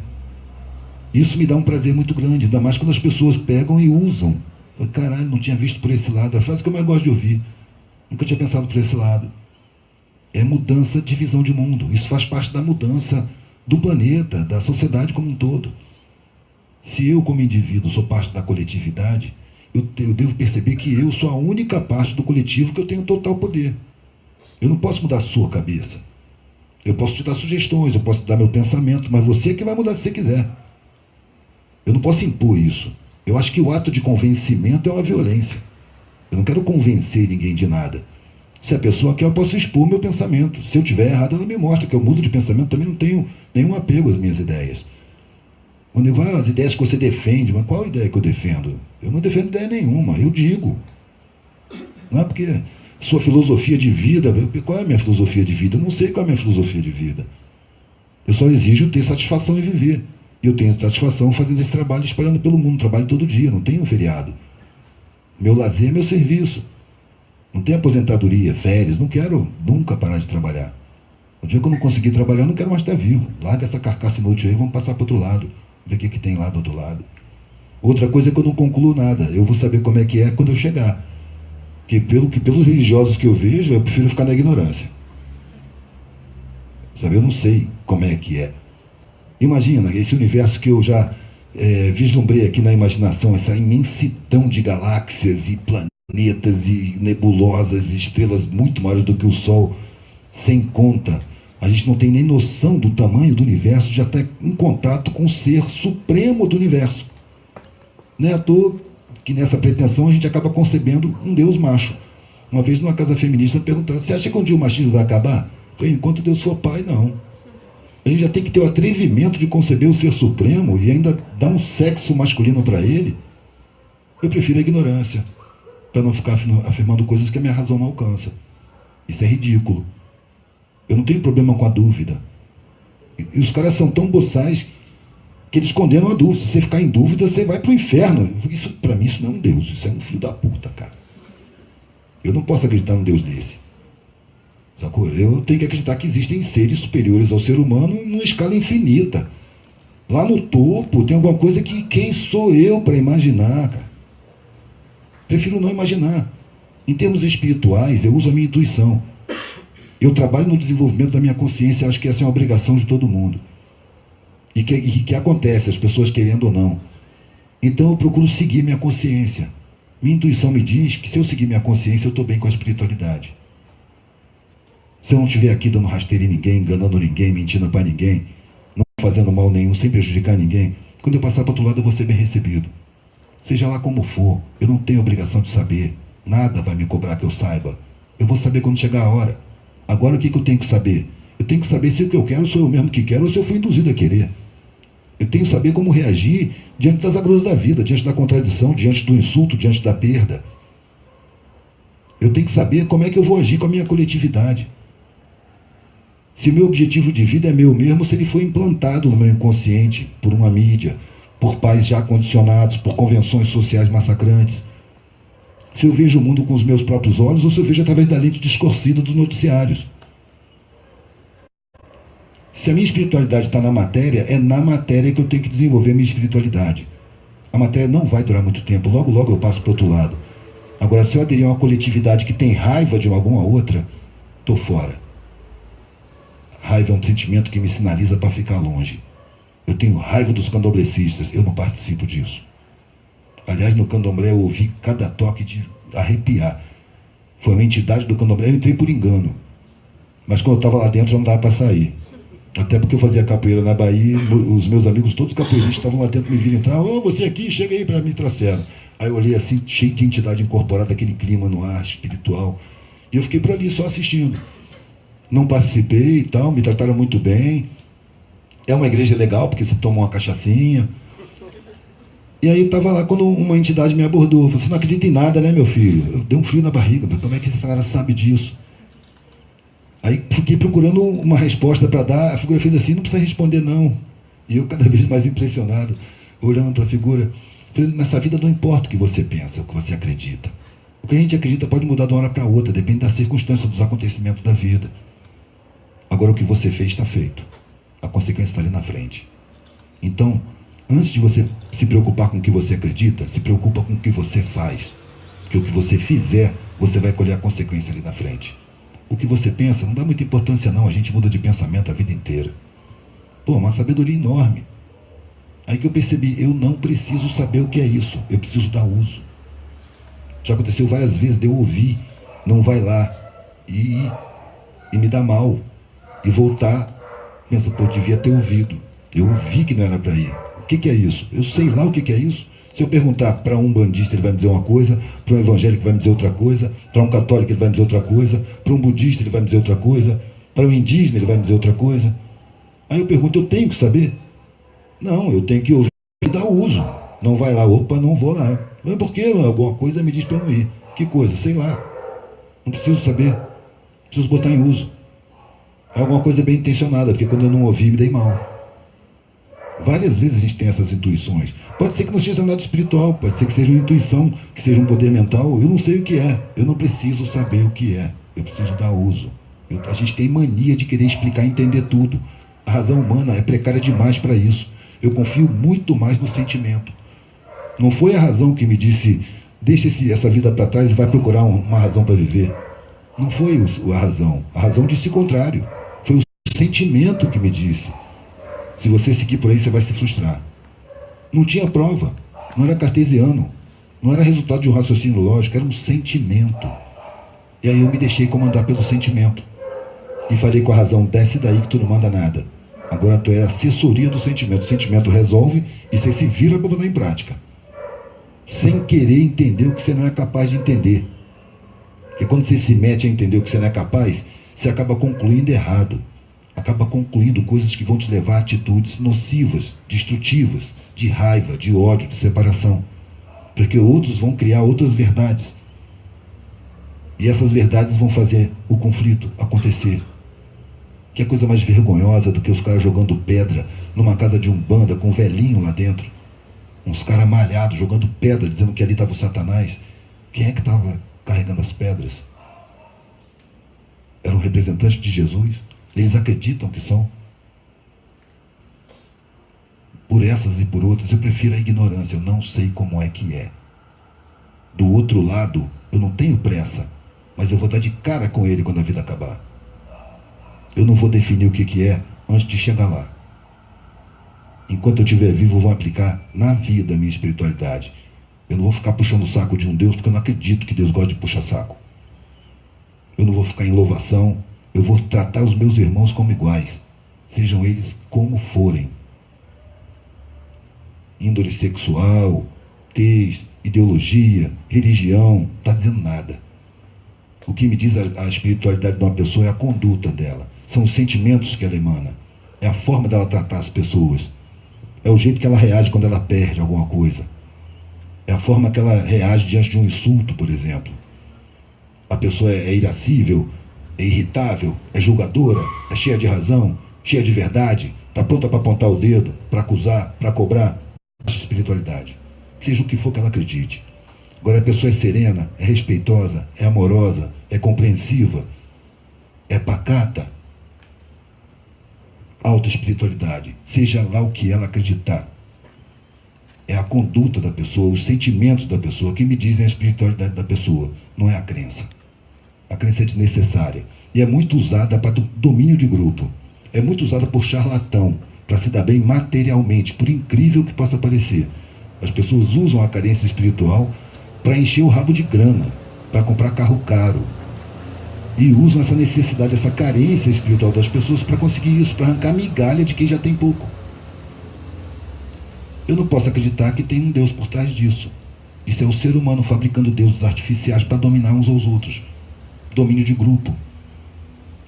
Isso me dá um prazer muito grande, ainda mais quando as pessoas pegam e usam. Eu, caralho, não tinha visto por esse lado. É a frase que eu mais gosto de ouvir. Nunca tinha pensado por esse lado. É mudança de visão de mundo. Isso faz parte da mudança do planeta, da sociedade como um todo. Se eu, como indivíduo, sou parte da coletividade, eu devo perceber que eu sou a única parte do coletivo que eu tenho total poder. Eu não posso mudar a sua cabeça. Eu posso te dar sugestões, eu posso te dar meu pensamento, mas você é que vai mudar se você quiser. Eu não posso impor isso. Eu acho que o ato de convencimento é uma violência. Eu não quero convencer ninguém de nada. Se a pessoa quer, eu posso expor meu pensamento. Se eu estiver errado, ela me mostra que eu mudo de pensamento. Também não tenho nenhum apego às minhas ideias. Quando eu digo, as ideias que você defende, mas qual ideia que eu defendo? Eu não defendo ideia nenhuma, eu digo. Não é porque sua filosofia de vida, qual é a minha filosofia de vida? Eu não sei qual é a minha filosofia de vida. Eu só exijo ter satisfação em viver. E eu tenho satisfação fazendo esse trabalho, espalhando pelo mundo, trabalho todo dia, não tenho um feriado. Meu lazer é meu serviço. Não tem aposentadoria, férias, não quero nunca parar de trabalhar. O dia que eu não conseguir trabalhar, eu não quero mais estar vivo. Larga essa carcaça inútil aí, vamos passar para o outro lado. Ver o que tem lá do outro lado. Outra coisa é que eu não concluo nada. Eu vou saber como é que é quando eu chegar. Que pelos religiosos que eu vejo, eu prefiro ficar na ignorância. Sabe, eu não sei como é que é. Imagina, esse universo que eu já vislumbrei aqui na imaginação, essa imensidão de galáxias e planetas e nebulosas e estrelas muito maiores do que o Sol, sem conta. A gente não tem nem noção do tamanho do universo, já está em contato com o ser supremo do universo. Não é à toa que nessa pretensão a gente acaba concebendo um Deus macho. Uma vez numa casa feminista perguntaram: você acha que um dia o machismo vai acabar? Eu falei: enquanto Deus for pai, não. A gente já tem que ter o atrevimento de conceber o ser supremo e ainda dar um sexo masculino para ele. Eu prefiro a ignorância, para não ficar afirmando coisas que a minha razão não alcança. Isso é ridículo. Eu não tenho problema com a dúvida. E os caras são tão boçais que eles condenam a dúvida. Se você ficar em dúvida, você vai para o inferno. Isso, para mim, isso não é um Deus. Isso é um filho da puta, cara. Eu não posso acreditar num Deus desse. Sacou? Eu tenho que acreditar que existem seres superiores ao ser humano numa escala infinita. Lá no topo tem alguma coisa que quem sou eu para imaginar, cara? Prefiro não imaginar. Em termos espirituais, eu uso a minha intuição. Eu trabalho no desenvolvimento da minha consciência, acho que essa é uma obrigação de todo mundo. E que acontece, as pessoas querendo ou não. Então eu procuro seguir minha consciência. Minha intuição me diz que se eu seguir minha consciência, eu estou bem com a espiritualidade. Se eu não estiver aqui dando rasteira em ninguém, enganando ninguém, mentindo para ninguém, não fazendo mal nenhum, sem prejudicar ninguém, quando eu passar para o outro lado eu vou ser bem recebido. Seja lá como for, eu não tenho obrigação de saber. Nada vai me cobrar que eu saiba. Eu vou saber quando chegar a hora. Agora o que eu tenho que saber? Eu tenho que saber se o que eu quero sou eu mesmo que quero ou se eu fui induzido a querer. Eu tenho que saber como reagir diante das agruras da vida, diante da contradição, diante do insulto, diante da perda. Eu tenho que saber como é que eu vou agir com a minha coletividade. Se o meu objetivo de vida é meu mesmo, se ele foi implantado no meu inconsciente por uma mídia, por pais já condicionados, por convenções sociais massacrantes. Se eu vejo o mundo com os meus próprios olhos ou se eu vejo através da lente distorcida dos noticiários. Se a minha espiritualidade está na matéria, é na matéria que eu tenho que desenvolver a minha espiritualidade. A matéria não vai durar muito tempo, logo logo eu passo para o outro lado. Agora, se eu aderir a uma coletividade que tem raiva de alguma outra, estou fora. Raiva é um sentimento que me sinaliza para ficar longe. Eu tenho raiva dos candomblecistas, eu não participo disso. Aliás, no candomblé eu ouvi cada toque de arrepiar. Foi uma entidade do candomblé, eu entrei por engano. Mas quando eu estava lá dentro já não dava para sair. Até porque eu fazia capoeira na Bahia, os meus amigos, todos capoeiristas, estavam lá dentro, me viram entrar. Ô, você aqui, chega aí para mim, trouxeram. Aí eu olhei assim, cheio de entidade incorporada, aquele clima no ar espiritual. E eu fiquei por ali, só assistindo. Não participei e tal, me trataram muito bem. É uma igreja legal, porque você toma uma cachaçinha. E aí eu estava lá quando uma entidade me abordou. Você não acredita em nada, né, meu filho? Eu dei um frio na barriga, mas como é que esse cara sabe disso? Aí fiquei procurando uma resposta para dar. A figura fez assim, não precisa responder não. E eu cada vez mais impressionado, olhando para a figura. Nessa vida não importa o que você pensa, o que você acredita. O que a gente acredita pode mudar de uma hora para outra, depende da circunstância, dos acontecimentos da vida. Agora o que você fez está feito. A consequência está ali na frente. Então, antes de você se preocupar com o que você acredita, se preocupa com o que você faz. Porque o que você fizer, você vai colher a consequência ali na frente. O que você pensa não dá muita importância não, a gente muda de pensamento a vida inteira. Pô, uma sabedoria enorme. Aí que eu percebi, eu não preciso saber o que é isso, eu preciso dar uso. Já aconteceu várias vezes de eu ouvir, não vai lá, e me dá mal, e voltar, pensa, pô, eu devia ter ouvido, eu ouvi que não era para ir. O que é isso? Eu sei lá o que é isso. Se eu perguntar para um bandista, ele vai me dizer uma coisa, para um evangélico, ele vai me dizer outra coisa, para um católico, ele vai me dizer outra coisa, para um budista, ele vai me dizer outra coisa, para um indígena, ele vai me dizer outra coisa. Aí eu pergunto, eu tenho que saber? Não, eu tenho que ouvir e dar uso. Não vai lá, opa, não vou lá. Mas por que alguma coisa me diz para não ir? Que coisa? Sei lá. Não preciso saber. Preciso botar em uso. É alguma coisa bem intencionada, porque quando eu não ouvi, me dei mal. Várias vezes a gente tem essas intuições. Pode ser que não seja nada espiritual, pode ser que seja uma intuição, que seja um poder mental. Eu não sei o que é. Eu não preciso saber o que é. Eu preciso dar uso. A gente tem mania de querer explicar e entender tudo. A razão humana é precária demais para isso. Eu confio muito mais no sentimento. Não foi a razão que me disse, deixa essa vida para trás e vai procurar uma razão para viver. Não foi a razão. A razão disse o contrário. Foi o sentimento que me disse. Se você seguir por aí, você vai se frustrar. Não tinha prova. Não era cartesiano. Não era resultado de um raciocínio lógico. Era um sentimento. E aí eu me deixei comandar pelo sentimento. E falei com a razão, desce daí que tu não manda nada. Agora tu é assessoria do sentimento. O sentimento resolve e você se vira para botar em prática. Sem querer entender o que você não é capaz de entender. Porque quando você se mete a entender o que você não é capaz, você acaba concluindo errado. Acaba concluindo coisas que vão te levar a atitudes nocivas, destrutivas, de raiva, de ódio, de separação. Porque outros vão criar outras verdades. E essas verdades vão fazer o conflito acontecer. Que é coisa mais vergonhosa do que os caras jogando pedra numa casa de umbanda com um velhinho lá dentro. Uns caras malhados jogando pedra, dizendo que ali estava o Satanás. Quem é que estava carregando as pedras? Era um representante de Jesus? Eles acreditam que são. Por essas e por outras, eu prefiro a ignorância. Eu não sei como é que é. Do outro lado, eu não tenho pressa, mas eu vou dar de cara com ele quando a vida acabar. Eu não vou definir o que é antes de chegar lá. Enquanto eu estiver vivo, eu vou aplicar na vida a minha espiritualidade. Eu não vou ficar puxando o saco de um Deus, porque eu não acredito que Deus gosta de puxar saco. Eu não vou ficar em louvação. Eu vou tratar os meus irmãos como iguais, sejam eles como forem. Índole sexual, tez, ideologia, religião, não está dizendo nada. O que me diz a espiritualidade de uma pessoa é a conduta dela. São os sentimentos que ela emana. É a forma dela tratar as pessoas. É o jeito que ela reage quando ela perde alguma coisa. É a forma que ela reage diante de um insulto, por exemplo. A pessoa é irascível, é irritável, é julgadora, é cheia de razão, cheia de verdade, está pronta para apontar o dedo, para acusar, para cobrar. Baixa espiritualidade. Seja o que for que ela acredite. Agora a pessoa é serena, é respeitosa, é amorosa, é compreensiva, é pacata. Alta espiritualidade. Seja lá o que ela acreditar. É a conduta da pessoa, os sentimentos da pessoa que me dizem a espiritualidade da pessoa. Não é a crença. A crença é desnecessária. E é muito usada para domínio de grupo. É muito usada por charlatão, para se dar bem materialmente, por incrível que possa parecer. As pessoas usam a carência espiritual para encher o rabo de grana, para comprar carro caro. E usam essa necessidade, essa carência espiritual das pessoas para conseguir isso, para arrancar migalha de quem já tem pouco. Eu não posso acreditar que tem um Deus por trás disso. Isso é o ser humano fabricando deuses artificiais para dominar uns aos outros. Domínio de grupo.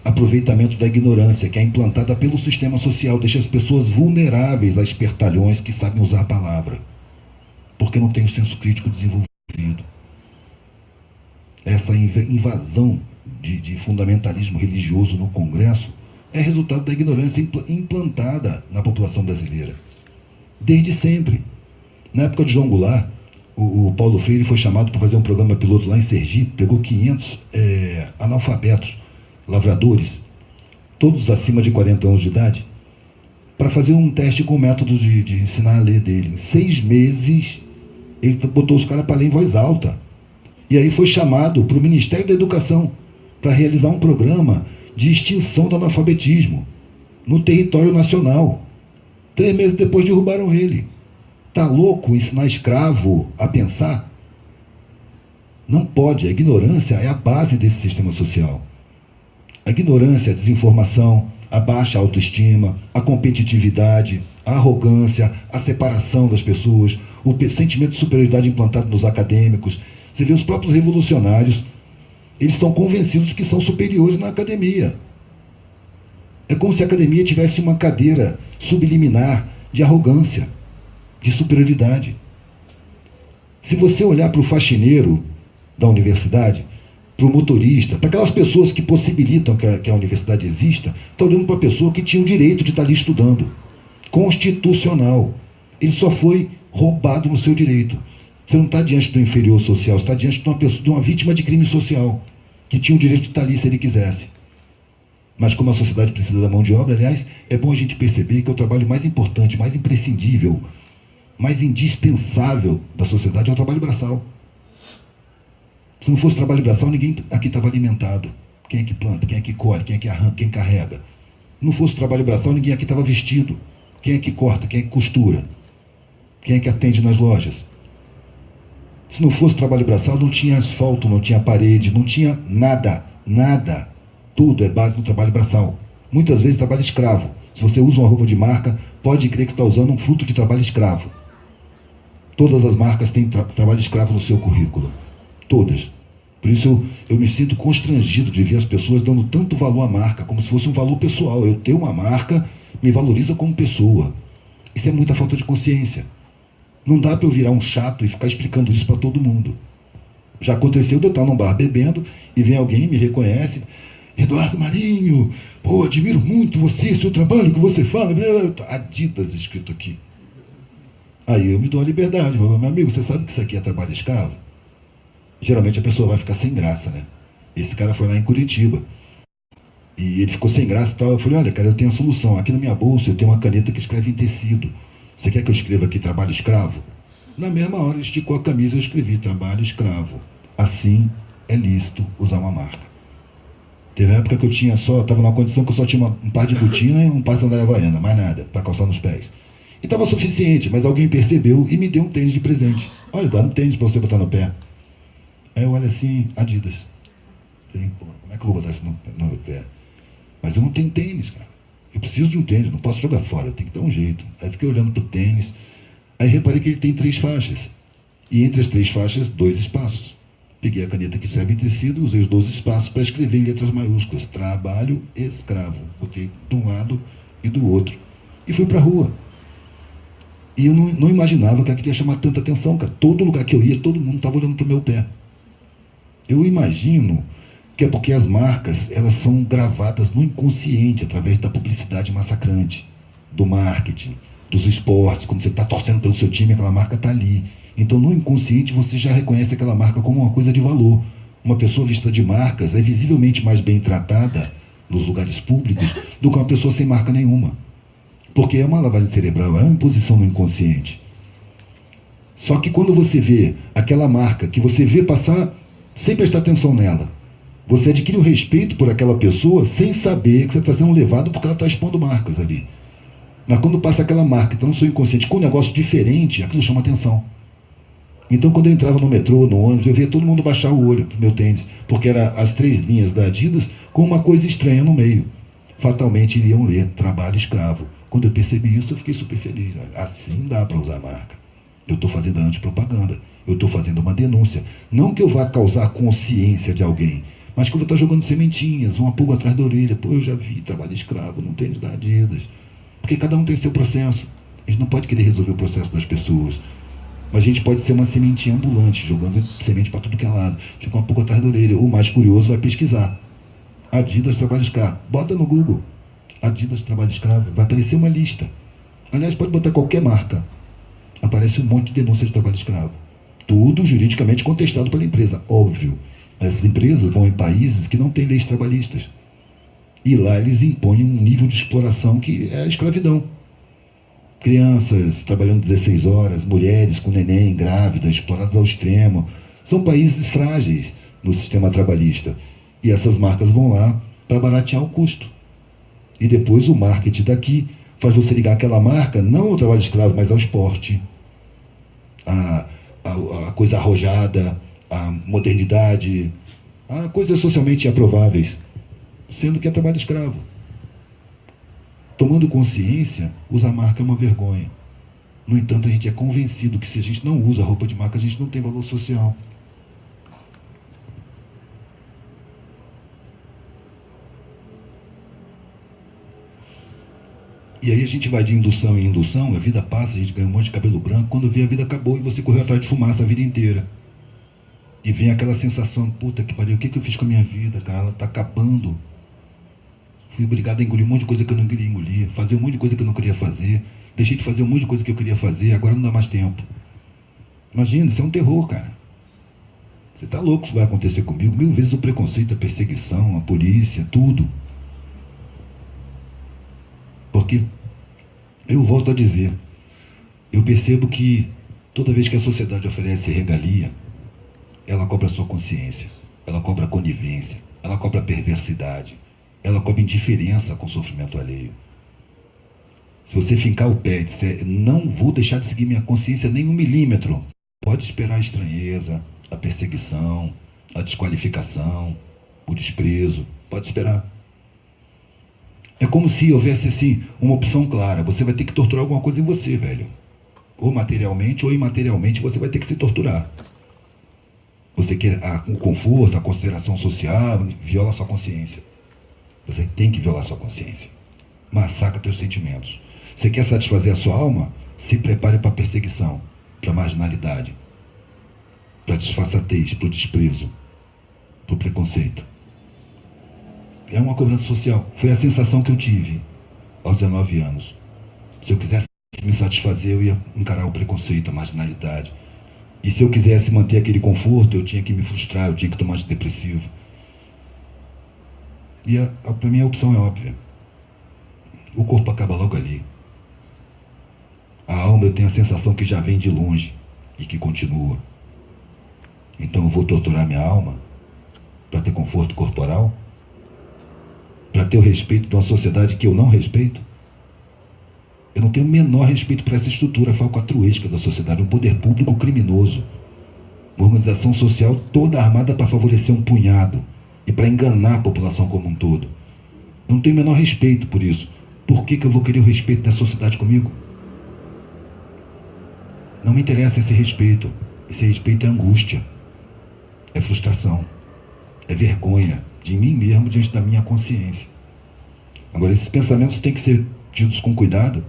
Aproveitamento da ignorância, que é implantada pelo sistema social, deixa as pessoas vulneráveis a espertalhões que sabem usar a palavra, porque não tem o senso crítico desenvolvido. Essa invasão de fundamentalismo religioso no Congresso é resultado da ignorância implantada na população brasileira. Desde sempre. Na época de João Goulart, o Paulo Freire foi chamado para fazer um programa piloto lá em Sergipe, pegou 500 analfabetos, lavradores, todos acima de 40 anos de idade, para fazer um teste com métodos de ensinar a ler dele. Em 6 meses, ele botou os caras para ler em voz alta. E aí foi chamado para o Ministério da Educação para realizar um programa de extinção do analfabetismo no território nacional. 3 meses depois derrubaram ele. Tá louco ensinar escravo a pensar? Não pode. A ignorância é a base desse sistema social. A ignorância, a desinformação, a baixa autoestima, a competitividade, a arrogância, a separação das pessoas, o sentimento de superioridade implantado nos acadêmicos. Você vê os próprios revolucionários, eles são convencidos que são superiores na academia. É como se a academia tivesse uma cadeira subliminar de arrogância, de superioridade. Se você olhar para o faxineiro da universidade, para o motorista, para aquelas pessoas que possibilitam que a universidade exista, está olhando para a pessoa que tinha o direito de estar ali estudando. Constitucional. Ele só foi roubado no seu direito. Você não está diante do inferior social, você está diante de uma pessoa, de uma vítima de crime social, que tinha o direito de estar ali se ele quisesse. Mas como a sociedade precisa da mão de obra, aliás, é bom a gente perceber que é o trabalho mais importante, mais imprescindível, mais indispensável da sociedade é o trabalho braçal. Se não fosse trabalho braçal, ninguém aqui estava alimentado. Quem é que planta? Quem é que colhe? Quem é que arranca? Quem carrega? Se não fosse trabalho braçal, ninguém aqui estava vestido. Quem é que corta? Quem é que costura? Quem é que atende nas lojas? Se não fosse trabalho braçal, não tinha asfalto, não tinha parede, não tinha nada. Nada. Tudo é base do trabalho braçal. Muitas vezes trabalho escravo. Se você usa uma roupa de marca, pode crer que está usando um fruto de trabalho escravo. Todas as marcas têm trabalho escravo no seu currículo. Todas. Por isso eu me sinto constrangido de ver as pessoas dando tanto valor à marca, como se fosse um valor pessoal. Eu ter uma marca me valoriza como pessoa. Isso é muita falta de consciência. Não dá para eu virar um chato e ficar explicando isso para todo mundo. Já aconteceu de eu estar num bar bebendo e vem alguém, me reconhece. Eduardo Marinho, pô, admiro muito você, seu trabalho que você fala. Adidas escrito aqui. Aí eu me dou a liberdade. Meu amigo, você sabe que isso aqui é trabalho escravo? Geralmente a pessoa vai ficar sem graça, né? Esse cara foi lá em Curitiba. E ele ficou sem graça e tal. Eu falei, olha, cara, eu tenho a solução. Aqui na minha bolsa eu tenho uma caneta que escreve em tecido. Você quer que eu escreva aqui trabalho escravo? Na mesma hora ele esticou a camisa e eu escrevi trabalho escravo. Assim é lícito usar uma marca. Teve uma época que eu tinha só, estava numa condição que eu só tinha um par de botina e um par de sandália havaiana, mais nada, para calçar nos pés. E estava suficiente, mas alguém percebeu e me deu um tênis de presente. Olha, dá um tênis para você botar no pé. Aí eu olho assim, Adidas. Como é que eu vou botar isso no pé? Mas eu não tenho tênis, cara. Eu preciso de um tênis, não posso jogar fora, eu tenho que dar um jeito. Aí fiquei olhando para o tênis, aí reparei que ele tem 3 faixas. E entre as 3 faixas, 2 espaços. Peguei a caneta que serve em tecido, usei os 12 espaços para escrever em letras maiúsculas. Trabalho escravo. Botei de um lado e do outro. E fui para a rua. E eu não imaginava que aquilo ia chamar tanta atenção, cara. Todo lugar que eu ia, todo mundo estava olhando para o meu pé. Eu imagino que é porque as marcas, elas são gravadas no inconsciente, através da publicidade massacrante, do marketing, dos esportes. Quando você está torcendo pelo seu time, aquela marca está ali. Então, no inconsciente, você já reconhece aquela marca como uma coisa de valor. Uma pessoa vista de marcas é visivelmente mais bem tratada nos lugares públicos do que uma pessoa sem marca nenhuma. Porque é uma lavagem cerebral, é uma imposição no inconsciente. Só que quando você vê aquela marca, que você vê passar sem prestar atenção nela, você adquire o respeito por aquela pessoa sem saber que você está sendo levado porque ela está expondo marcas ali. Mas quando passa aquela marca, então no seu inconsciente, com um negócio diferente, aquilo chama atenção. Então, quando eu entrava no metrô, no ônibus, eu via todo mundo baixar o olho pro meu tênis, porque eram as 3 linhas da Adidas com uma coisa estranha no meio. Fatalmente iriam ler trabalho escravo. Quando eu percebi isso, eu fiquei super feliz. Assim dá para usar a marca. Eu estou fazendo a antipropaganda. Eu estou fazendo uma denúncia. Não que eu vá causar consciência de alguém, mas que eu vou estar jogando sementinhas, uma pulga atrás da orelha. Pô, eu já vi trabalho escravo, não tênis da Adidas. Porque cada um tem seu processo. A gente não pode querer resolver o processo das pessoas. Mas a gente pode ser uma sementinha ambulante, jogando semente para tudo que é lado. Fica uma pouco atrás da orelha. O mais curioso vai pesquisar. Adidas trabalho escravo. Bota no Google. Adidas trabalho escravo. Vai aparecer uma lista. Aliás, pode botar qualquer marca. Aparece um monte de denúncias de trabalho escravo. Tudo juridicamente contestado pela empresa. Óbvio. Essas empresas vão em países que não têm leis trabalhistas. E lá eles impõem um nível de exploração que é a escravidão. Crianças trabalhando 16 horas, mulheres com neném, grávidas, exploradas ao extremo. São países frágeis no sistema trabalhista. E essas marcas vão lá para baratear o custo. E depois o marketing daqui faz você ligar aquela marca não ao trabalho escravo, mas ao esporte, a coisa arrojada, a modernidade, a coisas socialmente aprováveis, sendo que é trabalho escravo. Tomando consciência, usar marca é uma vergonha. No entanto, a gente é convencido que se a gente não usa roupa de marca, a gente não tem valor social. E aí a gente vai de indução em indução, a vida passa, a gente ganha um monte de cabelo branco, quando vê a vida acabou e você correu atrás de fumaça a vida inteira. E vem aquela sensação, puta que pariu, o que eu fiz com a minha vida, cara? Ela tá acabando. Fui obrigado a engolir um monte de coisa que eu não queria engolir, fazer um monte de coisa que eu não queria fazer, deixei de fazer um monte de coisa que eu queria fazer, agora não dá mais tempo. Imagina, isso é um terror, cara. Você tá louco, isso vai acontecer comigo? 1000 vezes o preconceito, a perseguição, a polícia, tudo. Porque, eu volto a dizer, eu percebo que toda vez que a sociedade oferece regalia, ela cobra a sua consciência, ela cobra a conivência, ela cobra a perversidade, ela cobra indiferença com o sofrimento alheio. Se você fincar o pé e disser, não vou deixar de seguir minha consciência nem 1 milímetro, pode esperar a estranheza, a perseguição, a desqualificação, o desprezo, pode esperar. É como se houvesse assim uma opção clara, você vai ter que torturar alguma coisa em você, velho. Ou materialmente ou imaterialmente você vai ter que se torturar. Você quer o conforto, a consideração social, viola a sua consciência. Você tem que violar a sua consciência. Massacra teus sentimentos. Você quer satisfazer a sua alma? Se prepare para a perseguição, para a marginalidade, para a disfarçatez, para o desprezo, para o preconceito. É uma cobrança social. Foi a sensação que eu tive aos 19 anos. Se eu quisesse me satisfazer, eu ia encarar o preconceito, a marginalidade. E se eu quisesse manter aquele conforto, eu tinha que me frustrar, eu tinha que tomar antidepressivo. E para mim a opção é óbvia. O corpo acaba logo ali. A alma eu tenho a sensação que já vem de longe e que continua. Então eu vou torturar minha alma para ter conforto corporal? Para ter o respeito de uma sociedade que eu não respeito? Eu não tenho o menor respeito para essa estrutura falcatruesca da sociedade, um poder público criminoso, uma organização social toda armada para favorecer um punhado e para enganar a população como um todo. Eu não tenho o menor respeito por isso. Por que eu vou querer o respeito da sociedade comigo? Não me interessa esse respeito. Esse respeito é angústia, é frustração, é vergonha de mim mesmo diante da minha consciência. Agora, esses pensamentos têm que ser tidos com cuidado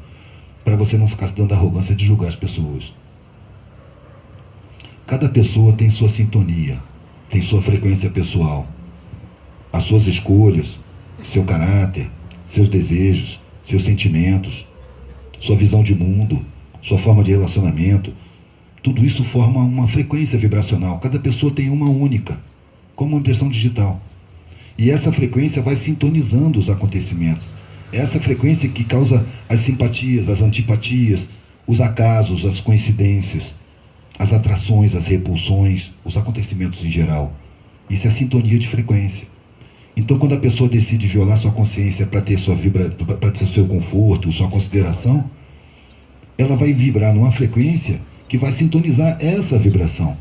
para você não ficar se dando a arrogância de julgar as pessoas. Cada pessoa tem sua sintonia, tem sua frequência pessoal. as suas escolhas, seu caráter, seus desejos, seus sentimentos, sua visão de mundo, sua forma de relacionamento. Tudo isso forma uma frequência vibracional. Cada pessoa tem uma única, como uma impressão digital. E essa frequência vai sintonizando os acontecimentos. É essa frequência que causa as simpatias, as antipatias, os acasos, as coincidências, as atrações, as repulsões, os acontecimentos em geral. Isso é a sintonia de frequência. Então, quando a pessoa decide violar sua consciência para ter para ter seu conforto, sua consideração, ela vai vibrar numa frequência que vai sintonizar essa vibração.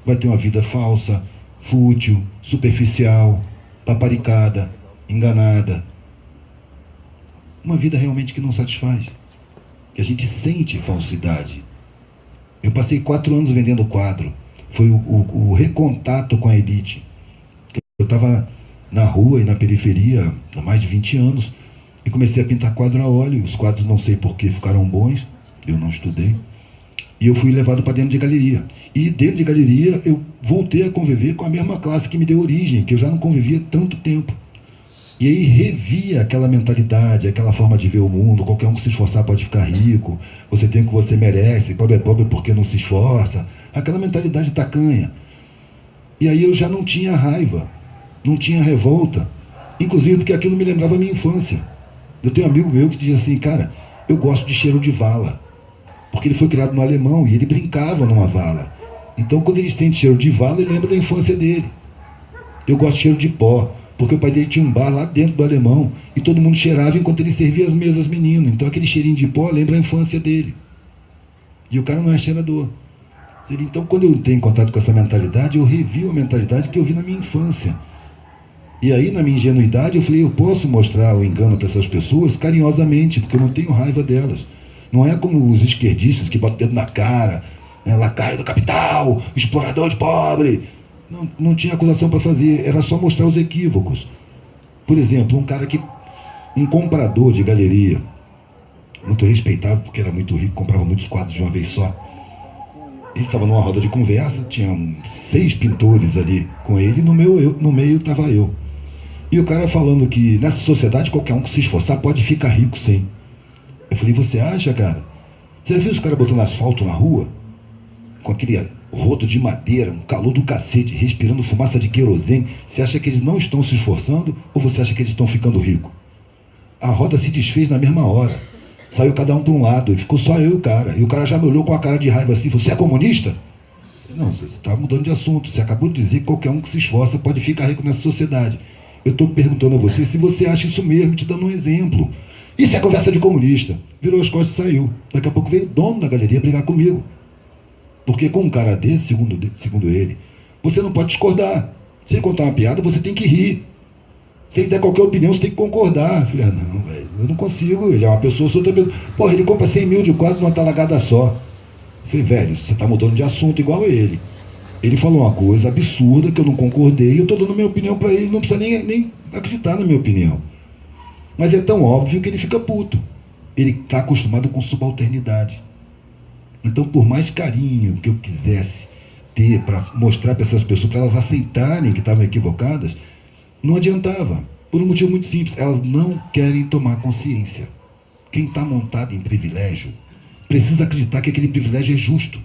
Vai ter uma vida falsa, fútil, superficial, paparicada, enganada. Uma vida realmente que não satisfaz. Que a gente sente falsidade. Eu passei 4 anos vendendo quadro. Foi o recontato com a elite. Eu estava na rua e na periferia há mais de 20 anos e comecei a pintar quadro a óleo. Os quadros, não sei por que, ficaram bons. Eu não estudei. E eu fui levado para dentro de galeria. E dentro de galeria eu voltei a conviver com a mesma classe que me deu origem, que eu já não convivia tanto tempo. E aí revia aquela mentalidade, aquela forma de ver o mundo. Qualquer um que se esforçar pode ficar rico. Você tem o que você merece. Pobre é pobre porque não se esforça. Aquela mentalidade tacanha. E aí eu já não tinha raiva, não tinha revolta. Inclusive porque aquilo me lembrava a minha infância. Eu tenho um amigo meu que diz assim, cara, eu gosto de cheiro de vala. Porque ele foi criado no alemão e ele brincava numa vala. Então quando ele sente cheiro de vala, ele lembra da infância dele. Eu gosto de cheiro de pó, porque o pai dele tinha um bar lá dentro do alemão e todo mundo cheirava enquanto ele servia as mesas menino. Então aquele cheirinho de pó lembra a infância dele. E o cara não é cheirador. Então quando eu entrei em contato com essa mentalidade, eu revi a mentalidade que eu vi na minha infância. E aí na minha ingenuidade eu falei, eu posso mostrar o engano para essas pessoas carinhosamente, porque eu não tenho raiva delas. Não é como os esquerdistas que botam o dedo na cara, lacaio do capital, explorador de pobre. Não tinha acusação para fazer, era só mostrar os equívocos. Por exemplo, um comprador de galeria, muito respeitado porque era muito rico, comprava muitos quadros de uma vez só. Ele estava numa roda de conversa, tinha 6 pintores ali com ele, no meio estava eu. E o cara falando que nessa sociedade qualquer um que se esforçar pode ficar rico sim. Eu falei, você acha, cara? Você já viu os caras botando asfalto na rua? Com aquele rodo de madeira, um calor do cacete, respirando fumaça de querosene. Você acha que eles não estão se esforçando ou você acha que eles estão ficando ricos? A roda se desfez na mesma hora. Saiu cada um para um lado e ficou só eu e o cara. E o cara já me olhou com a cara de raiva assim, você é comunista? Não, você está mudando de assunto. Você acabou de dizer que qualquer um que se esforça pode ficar rico nessa sociedade. Eu estou perguntando a você se você acha isso mesmo, te dando um exemplo. Isso é conversa de comunista. Virou as costas e saiu. Daqui a pouco veio o dono da galeria brigar comigo. Porque com um cara desse, segundo ele, você não pode discordar. Se ele contar uma piada, você tem que rir. Se ele der qualquer opinião, você tem que concordar. Eu falei, não, velho, eu não consigo. Ele é uma pessoa, sou outra pessoa. Porra, ele compra 100 mil de quadro numa talagada só. Eu falei, velho, você está mudando de assunto igual ele. Ele falou uma coisa absurda que eu não concordei. Eu estou dando minha opinião para ele, não precisa nem acreditar na minha opinião. Mas é tão óbvio que ele fica puto. Ele está acostumado com subalternidade. Então, por mais carinho que eu quisesse ter para mostrar para essas pessoas, para elas aceitarem que estavam equivocadas, não adiantava. Por um motivo muito simples. Elas não querem tomar consciência. Quem está montado em privilégio precisa acreditar que aquele privilégio é justo.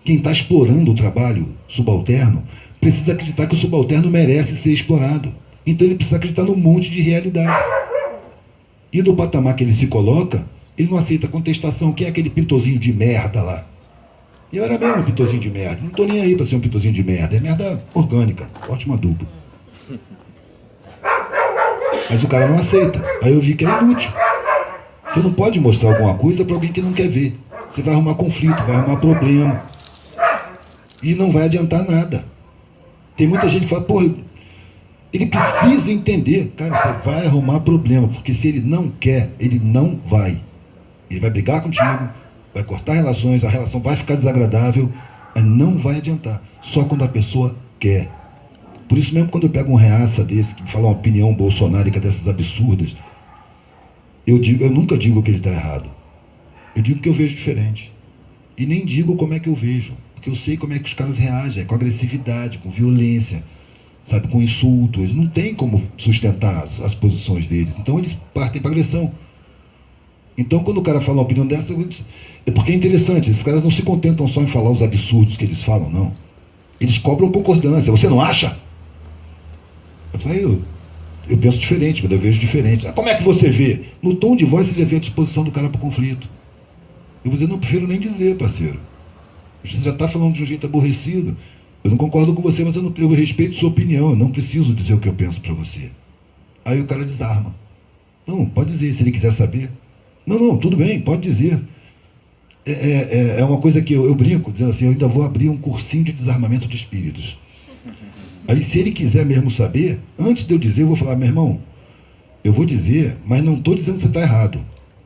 Quem está explorando o trabalho subalterno precisa acreditar que o subalterno merece ser explorado. Então ele precisa acreditar num monte de realidades. E no patamar que ele se coloca, ele não aceita contestação. Quem é aquele pintorzinho de merda lá? Eu era mesmo um pintorzinho de merda. Não estou nem aí para ser um pintorzinho de merda. É merda orgânica. Ótima dupla. Mas o cara não aceita. Aí eu vi que é inútil. Você não pode mostrar alguma coisa para alguém que não quer ver. Você vai arrumar conflito, vai arrumar problema. E não vai adiantar nada. Tem muita gente que fala, porra, ele precisa entender. Cara, você vai arrumar problema, porque se ele não quer, ele não vai. Ele vai brigar contigo, vai cortar relações, a relação vai ficar desagradável, mas não vai adiantar. Só quando a pessoa quer. Por isso mesmo, quando eu pego um reaça desse, que fala uma opinião bolsonárica dessas absurdas, eu nunca digo que ele está errado. Eu digo que eu vejo diferente. E nem digo como é que eu vejo, porque eu sei como é que os caras reagem, com agressividade, com violência. sabe, com insulto. Eles não têm como sustentar as posições deles. Então eles partem para agressão. Então quando o cara fala uma opinião dessa, é porque é interessante, esses caras não se contentam só em falar os absurdos que eles falam, não. Eles cobram concordância. Você não acha? Eu penso diferente, eu vejo diferente. Como é que você vê? No tom de voz você já vê a disposição do cara para o conflito. Eu vou dizer, não, prefiro nem dizer, parceiro. Você já está falando de um jeito aborrecido. Eu não concordo com você, mas eu respeito sua opinião. Eu não preciso dizer o que eu penso para você. Aí o cara desarma. Não, pode dizer, se ele quiser saber. Não, tudo bem, pode dizer. É uma coisa que eu brinco, dizendo assim, eu ainda vou abrir um cursinho de desarmamento de espíritos. Aí se ele quiser mesmo saber, antes de eu dizer, eu vou falar, meu irmão, eu vou dizer, mas não estou dizendo que você está errado.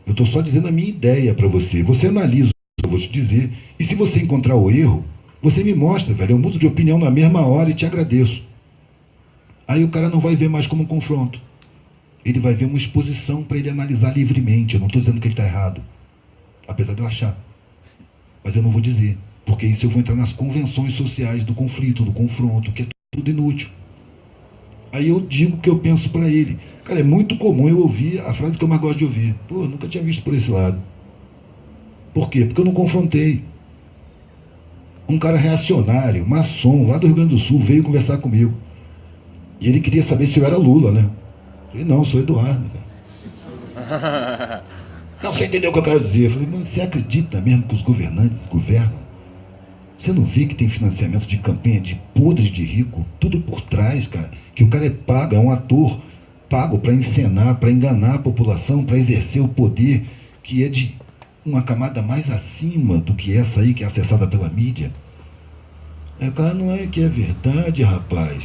Eu estou só dizendo a minha ideia para você. Você analisa o que eu vou te dizer, e se você encontrar o erro, você me mostra, velho. Eu mudo de opinião na mesma hora e te agradeço. Aí o cara não vai ver mais como um confronto. Ele vai ver uma exposição para ele analisar livremente. Eu não estou dizendo que ele está errado, apesar de eu achar. Mas eu não vou dizer, porque isso eu vou entrar nas convenções sociais do conflito, do confronto, que é tudo inútil. Aí eu digo o que eu penso para ele. Cara, é muito comum eu ouvir a frase que eu mais gosto de ouvir. Pô, nunca tinha visto por esse lado. Por quê? Porque eu não confrontei. Um cara reacionário, maçom, lá do Rio Grande do Sul, veio conversar comigo. E ele queria saber se eu era Lula, né? Eu falei, não, sou Eduardo. Não, você entendeu o que eu quero dizer? Eu falei, mas você acredita mesmo que os governantes governam? Você não vê que tem financiamento de campanha de podres de rico? Tudo por trás, cara. Que o cara é pago, é um ator pago para encenar, para enganar a população, para exercer o poder que é de uma camada mais acima do que essa aí, que é acessada pela mídia. O cara, não é que é verdade, rapaz.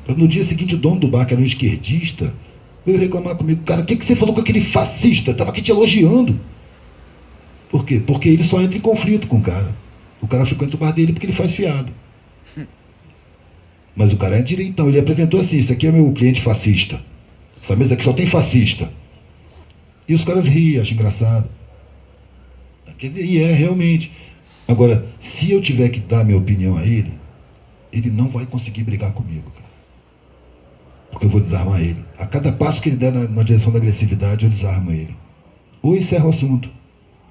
No dia seguinte, o dono do bar, que era um esquerdista, veio reclamar comigo. Cara, o que você falou com aquele fascista? Estava aqui te elogiando. Por quê? Porque ele só entra em conflito com o cara. O cara frequenta o bar dele porque ele faz fiado. Mas o cara é direitão. Ele apresentou assim, isso aqui é meu cliente fascista. Essa mesa aqui só tem fascista. E os caras riem, acham engraçado. Quer dizer, e é realmente. Agora, se eu tiver que dar minha opinião a ele, ele não vai conseguir brigar comigo, cara. Porque eu vou desarmar ele. A cada passo que ele der na direção da agressividade, eu desarmo ele. Ou encerro o assunto.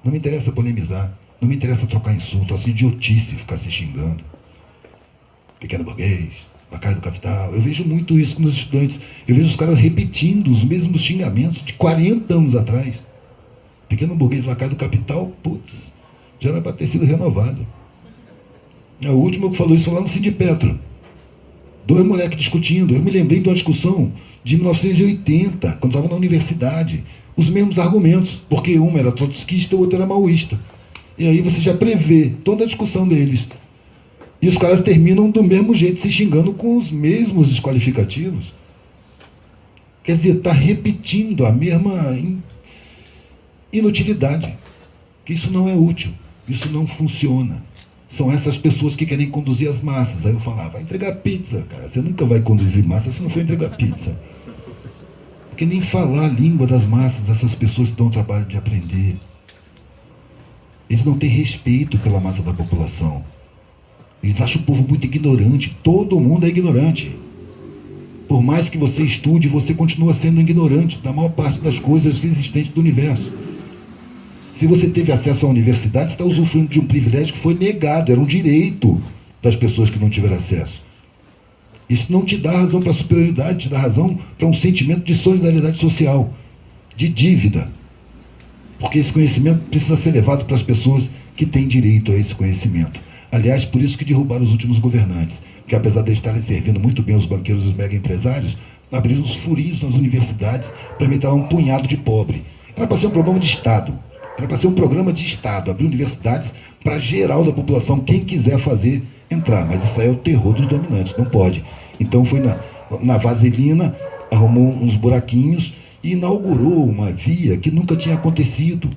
Não me interessa polemizar. Não me interessa trocar insulto. Assim, idiotice ficar se xingando. Pequeno burguês, lacai do capital. Eu vejo muito isso nos estudantes. Eu vejo os caras repetindo os mesmos xingamentos de 40 anos atrás. Pequeno burguês, lacai do capital, putz, já era para ter sido renovado. O último que falou isso lá no Sindipetro. 2 moleques discutindo. Eu me lembrei de uma discussão de 1980, quando estava na universidade. Os mesmos argumentos, porque um era trotskista e o outro era maoísta. E aí você já prevê toda a discussão deles. E os caras terminam do mesmo jeito, se xingando com os mesmos desqualificativos. Quer dizer, está repetindo a mesma inutilidade. Que isso não é útil, isso não funciona. São essas pessoas que querem conduzir as massas. Aí eu falava, vai entregar pizza, cara. Você nunca vai conduzir massa se não for entregar pizza. Porque nem falar a língua das massas, essas pessoas que dão o trabalho de aprender. Eles não têm respeito pela massa da população. Eles acham o povo muito ignorante. Todo mundo é ignorante. Por mais que você estude, você continua sendo ignorante da maior parte das coisas existentes do universo. Se você teve acesso à universidade, você está usufruindo de um privilégio que foi negado, era um direito das pessoas que não tiveram acesso. Isso não te dá razão para a superioridade, te dá razão para um sentimento de solidariedade social, de dívida. Porque esse conhecimento precisa ser levado para as pessoas que têm direito a esse conhecimento. Aliás, por isso que derrubaram os últimos governantes, que apesar de estarem servindo muito bem os banqueiros e os mega empresários, abriram os furinhos nas universidades para meter um punhado de pobre. Era para ser um problema de Estado. Era para ser um programa de Estado, abrir universidades para geral da população, quem quiser fazer, entrar. Mas isso aí é o terror dos dominantes, não pode. Então foi na vaselina, arrumou uns buraquinhos e inaugurou uma via que nunca tinha acontecido,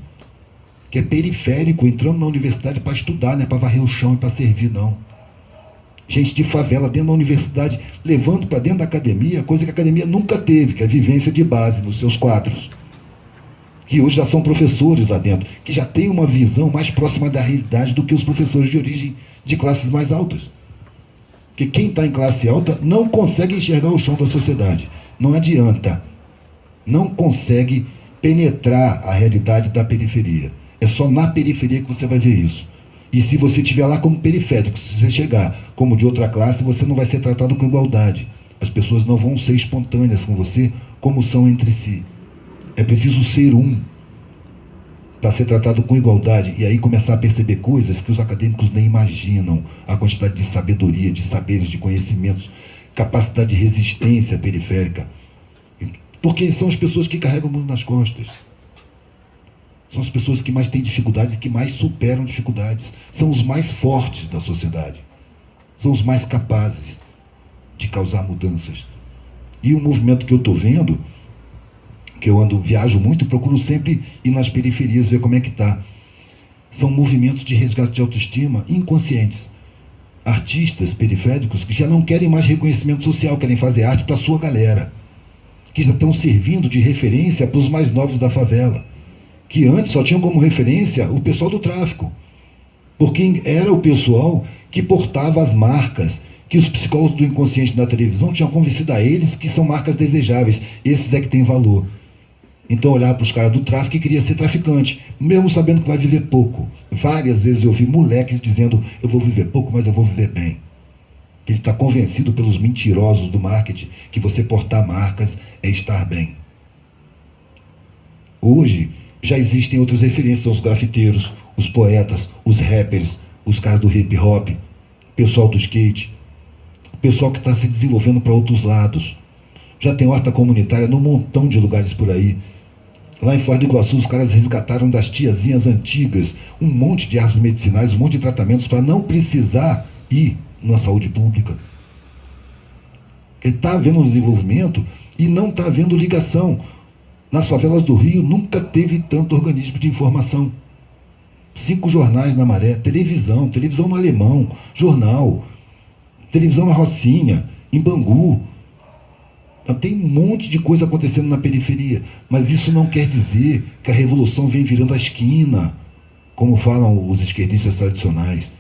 que é periférico, entrando na universidade para estudar, não é para varrer o chão e para servir, não. Gente de favela dentro da universidade, levando para dentro da academia, coisa que a academia nunca teve, que é a vivência de base nos seus quadros. Que hoje já são professores lá dentro, que já têm uma visão mais próxima da realidade do que os professores de origem de classes mais altas. Porque quem está em classe alta não consegue enxergar o chão da sociedade. Não adianta. Não consegue penetrar a realidade da periferia. É só na periferia que você vai ver isso. E se você estiver lá como periférico, se você chegar como de outra classe, você não vai ser tratado com igualdade. As pessoas não vão ser espontâneas com você como são entre si. É preciso ser um para ser tratado com igualdade e aí começar a perceber coisas que os acadêmicos nem imaginam. A quantidade de sabedoria, de saberes, de conhecimentos, capacidade de resistência periférica. Porque são as pessoas que carregam o mundo nas costas. São as pessoas que mais têm dificuldades e que mais superam dificuldades. São os mais fortes da sociedade. São os mais capazes de causar mudanças. E o movimento que eu estou vendo, que eu viajo muito, procuro sempre ir nas periferias, ver como é que está. São movimentos de resgate de autoestima inconscientes. Artistas periféricos que já não querem mais reconhecimento social, querem fazer arte para a sua galera. Que já estão servindo de referência para os mais novos da favela. Que antes só tinham como referência o pessoal do tráfico. Porque era o pessoal que portava as marcas que os psicólogos do inconsciente da televisão tinham convencido a eles que são marcas desejáveis. Esses é que têm valor. Então olhar para os caras do tráfico e queria ser traficante, mesmo sabendo que vai viver pouco. Várias vezes eu vi moleques dizendo, eu vou viver pouco, mas eu vou viver bem. Ele está convencido pelos mentirosos do marketing que você portar marcas é estar bem. Hoje já existem outras referências, os grafiteiros, os poetas, os rappers, os caras do hip hop, pessoal do skate, o pessoal que está se desenvolvendo para outros lados. Já tem horta comunitária num montão de lugares por aí. Lá em Foz do Iguaçu, os caras resgataram das tiazinhas antigas um monte de ervas medicinais, um monte de tratamentos para não precisar ir na saúde pública. Ele está havendo um desenvolvimento e não está havendo ligação. Nas favelas do Rio nunca teve tanto organismo de informação. 5 jornais na Maré, televisão no Alemão, jornal, televisão na Rocinha, em Bangu. Então, tem um monte de coisa acontecendo na periferia, mas isso não quer dizer que a revolução vem virando a esquina, como falam os esquerdistas tradicionais.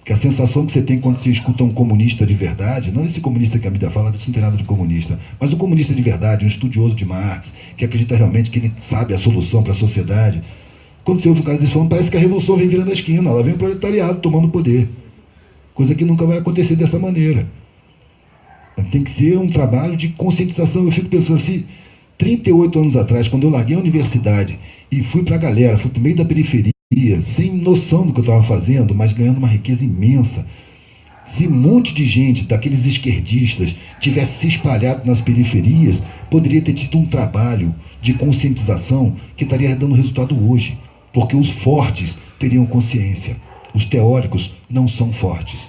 Que a sensação que você tem quando você escuta um comunista de verdade, não esse comunista que a mídia fala, isso não tem nada de comunista, mas um comunista de verdade, um estudioso de Marx, que acredita realmente que ele sabe a solução para a sociedade. Quando você ouve um cara desse falando, parece que a revolução vem virando a esquina, ela vem o proletariado tomando poder. Coisa que nunca vai acontecer dessa maneira. Tem que ser um trabalho de conscientização. Eu fico pensando assim, 38 anos atrás, quando eu larguei a universidade e fui para a galera, fui para o meio da periferia, sem noção do que eu estava fazendo, mas ganhando uma riqueza imensa. Se um monte de gente, daqueles esquerdistas, tivesse se espalhado nas periferias, poderia ter tido um trabalho de conscientização que estaria dando resultado hoje, porque os fortes teriam consciência. Os teóricos não são fortes.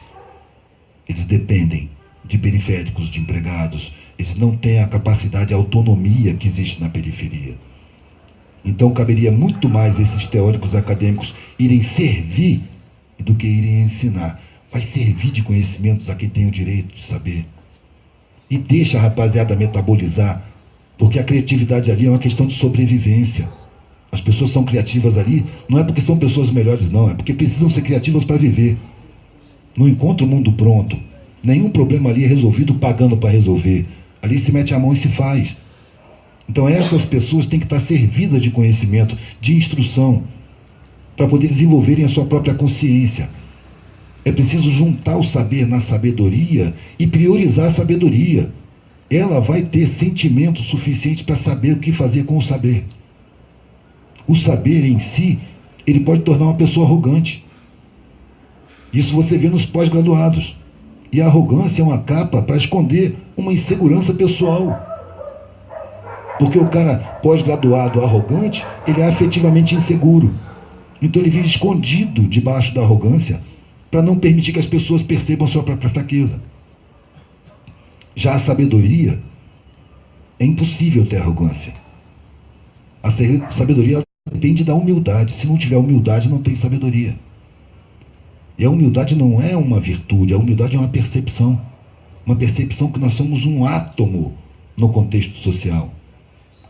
Eles dependem de periféricos, de empregados. Eles não têm a capacidade, a autonomia que existe na periferia. Então caberia muito mais esses teóricos acadêmicos irem servir do que irem ensinar. Vai servir de conhecimentos a quem tem o direito de saber. E deixa a rapaziada metabolizar, porque a criatividade ali é uma questão de sobrevivência. As pessoas são criativas ali, não é porque são pessoas melhores não, é porque precisam ser criativas para viver. Não encontra o mundo pronto. Nenhum problema ali é resolvido pagando para resolver. Ali se mete a mão e se faz. Então essas pessoas têm que estar servidas de conhecimento, de instrução, para poder desenvolverem a sua própria consciência. É preciso juntar o saber na sabedoria e priorizar a sabedoria. Ela vai ter sentimentos suficientes para saber o que fazer com o saber. O saber em si, ele pode tornar uma pessoa arrogante. Isso você vê nos pós-graduados. E a arrogância é uma capa para esconder uma insegurança pessoal. Porque o cara pós-graduado arrogante, ele é afetivamente inseguro. Então ele vive escondido debaixo da arrogância para não permitir que as pessoas percebam a sua própria fraqueza. Já a sabedoria, é impossível ter arrogância. A sabedoria depende da humildade. Se não tiver humildade, não tem sabedoria. E a humildade não é uma virtude, a humildade é uma percepção. Uma percepção que nós somos um átomo no contexto social.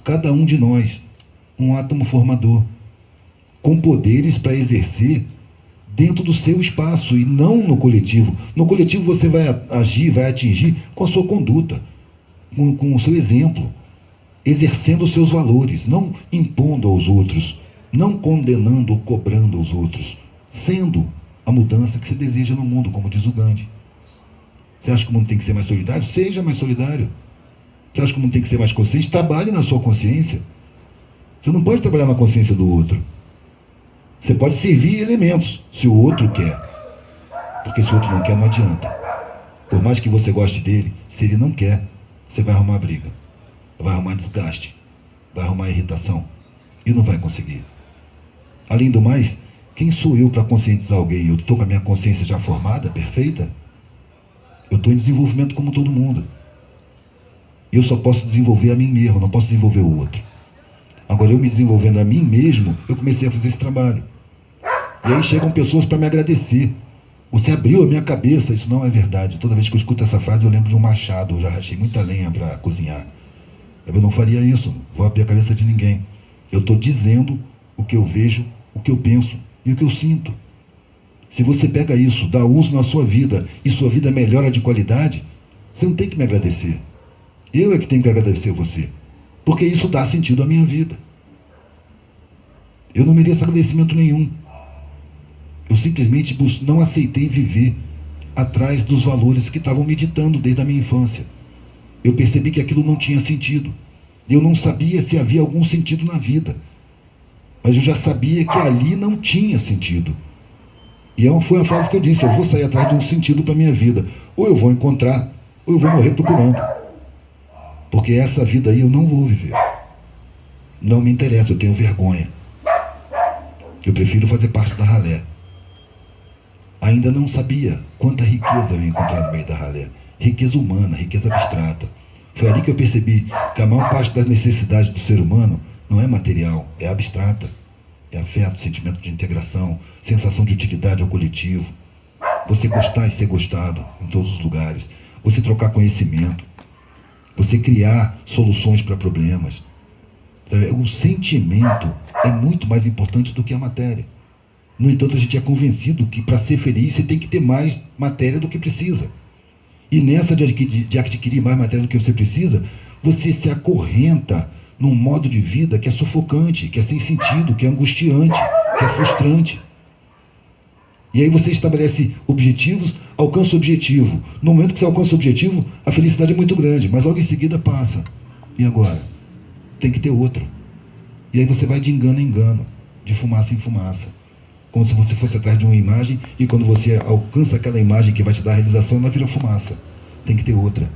Cada um de nós, um átomo formador, com poderes para exercer dentro do seu espaço e não no coletivo. No coletivo você vai agir, vai atingir com a sua conduta, com o seu exemplo, exercendo os seus valores, não impondo aos outros, não condenando ou cobrando aos outros, sendo a mudança que se deseja no mundo, como diz o Gandhi. Você acha que o mundo tem que ser mais solidário? Seja mais solidário. Você acha que o mundo tem que ser mais consciente? Trabalhe na sua consciência. Você não pode trabalhar na consciência do outro. Você pode servir elementos, se o outro quer. Porque se o outro não quer, não adianta. Por mais que você goste dele, se ele não quer, você vai arrumar briga, vai arrumar desgaste, vai arrumar irritação. E não vai conseguir. Além do mais, quem sou eu para conscientizar alguém? Eu estou com a minha consciência já formada, perfeita? Eu estou em desenvolvimento como todo mundo. Eu só posso desenvolver a mim mesmo, não posso desenvolver o outro. Agora, eu me desenvolvendo a mim mesmo, eu comecei a fazer esse trabalho. E aí chegam pessoas para me agradecer. Você abriu a minha cabeça. Isso não é verdade. Toda vez que eu escuto essa frase, eu lembro de um machado. Eu já rachei muita lenha para cozinhar. Eu não faria isso. Vou abrir a cabeça de ninguém. Eu estou dizendo o que eu vejo, o que eu penso e o que eu sinto. Se você pega isso, dá uso na sua vida e sua vida melhora de qualidade, você não tem que me agradecer. Eu é que tenho que agradecer você. Porque isso dá sentido à minha vida. Eu não mereço agradecimento nenhum. Eu simplesmente não aceitei viver atrás dos valores que estavam me ditando desde a minha infância. Eu percebi que aquilo não tinha sentido. Eu não sabia se havia algum sentido na vida. Mas eu já sabia que ali não tinha sentido. E foi uma frase que eu disse: eu vou sair atrás de um sentido para a minha vida. Ou eu vou encontrar, ou eu vou morrer procurando. Porque essa vida aí eu não vou viver. Não me interessa, eu tenho vergonha. Eu prefiro fazer parte da ralé. Ainda não sabia quanta riqueza eu ia encontrar no meio da ralé. Riqueza humana, riqueza abstrata. Foi ali que eu percebi que a maior parte das necessidades do ser humano não é material, é abstrata. É afeto, sentimento de integração, sensação de utilidade ao coletivo. Você gostar e ser gostado em todos os lugares. Você trocar conhecimento. Você criar soluções para problemas. O sentimento é muito mais importante do que a matéria. No entanto, a gente é convencido que para ser feliz você tem que ter mais matéria do que precisa. E nessa de adquirir mais matéria do que você precisa, você se acorrenta num modo de vida que é sufocante, que é sem sentido, que é angustiante, que é frustrante. E aí você estabelece objetivos, alcança o objetivo. No momento que você alcança o objetivo, a felicidade é muito grande, mas logo em seguida passa. E agora? Tem que ter outro. E aí você vai de engano em engano, de fumaça em fumaça. Como se você fosse atrás de uma imagem e quando você alcança aquela imagem que vai te dar a realização, ela vira fumaça. Tem que ter outra.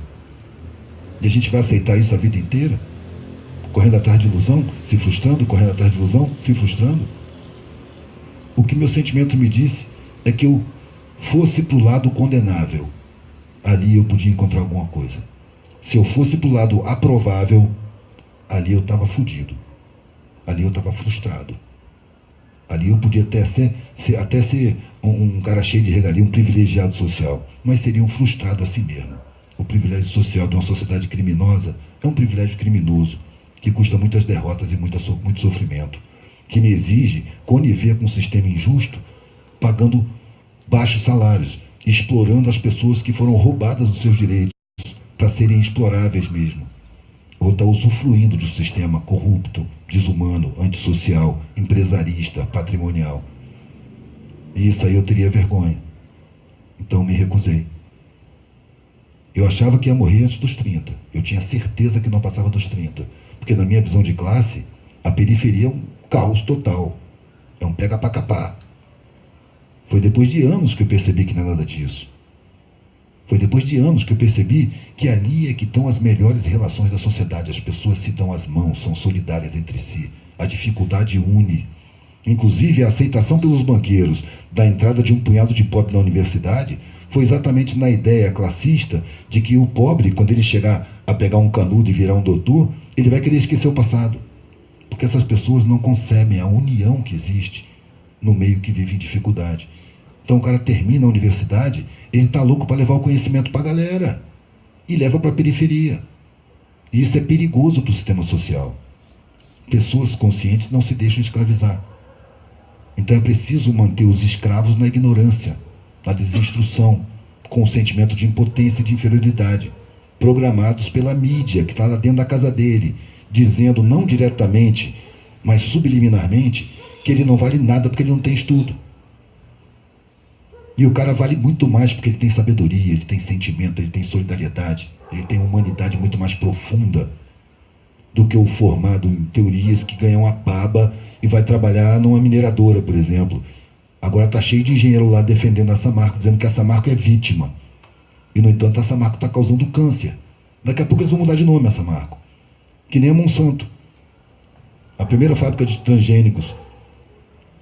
E a gente vai aceitar isso a vida inteira? Correndo atrás de ilusão, se frustrando, correndo atrás de ilusão, se frustrando? O que meu sentimento me disse é que eu fosse para o lado condenável. Ali eu podia encontrar alguma coisa. Se eu fosse para o lado aprovável, ali eu estava fudido. Ali eu estava frustrado. Ali eu podia até ser um cara cheio de regalia, um privilegiado social, mas seria um frustrado a si mesmo. O privilégio social de uma sociedade criminosa é um privilégio criminoso, que custa muitas derrotas e muito sofrimento, que me exige conniver com um sistema injusto, pagando baixos salários, explorando as pessoas que foram roubadas dos seus direitos para serem exploráveis mesmo. Ou está usufruindo de um sistema corrupto, desumano, antissocial, empresarista, patrimonial. E isso aí eu teria vergonha. Então me recusei. Eu achava que ia morrer antes dos 30. Eu tinha certeza que não passava dos 30. Porque na minha visão de classe, a periferia é um caos total. É um pega pra capar. Foi depois de anos que eu percebi que não é nada disso. Foi depois de anos que eu percebi que ali é que estão as melhores relações da sociedade. As pessoas se dão as mãos, são solidárias entre si. A dificuldade une. Inclusive, a aceitação pelos banqueiros da entrada de um punhado de pobre na universidade foi exatamente na ideia classista de que o pobre, quando ele chegar a pegar um canudo e virar um doutor, ele vai querer esquecer o passado. Porque essas pessoas não concebem a união que existe no meio que vive em dificuldade. Então o cara termina a universidade, ele está louco para levar o conhecimento para a galera. E leva para a periferia. E isso é perigoso para o sistema social. Pessoas conscientes não se deixam escravizar. Então é preciso manter os escravos na ignorância, na desinstrução, com o sentimento de impotência e de inferioridade, programados pela mídia que está lá dentro da casa dele, dizendo não diretamente, mas subliminarmente, que ele não vale nada porque ele não tem estudo. E o cara vale muito mais porque ele tem sabedoria, ele tem sentimento, ele tem solidariedade, ele tem humanidade muito mais profunda do que o formado em teorias que ganha uma baba e vai trabalhar numa mineradora, por exemplo. Agora está cheio de engenheiro lá defendendo a Samarco, dizendo que a Samarco é vítima. E, no entanto, a Samarco está causando câncer. Daqui a pouco eles vão mudar de nome a Samarco. Que nem a Monsanto. A primeira fábrica de transgênicos.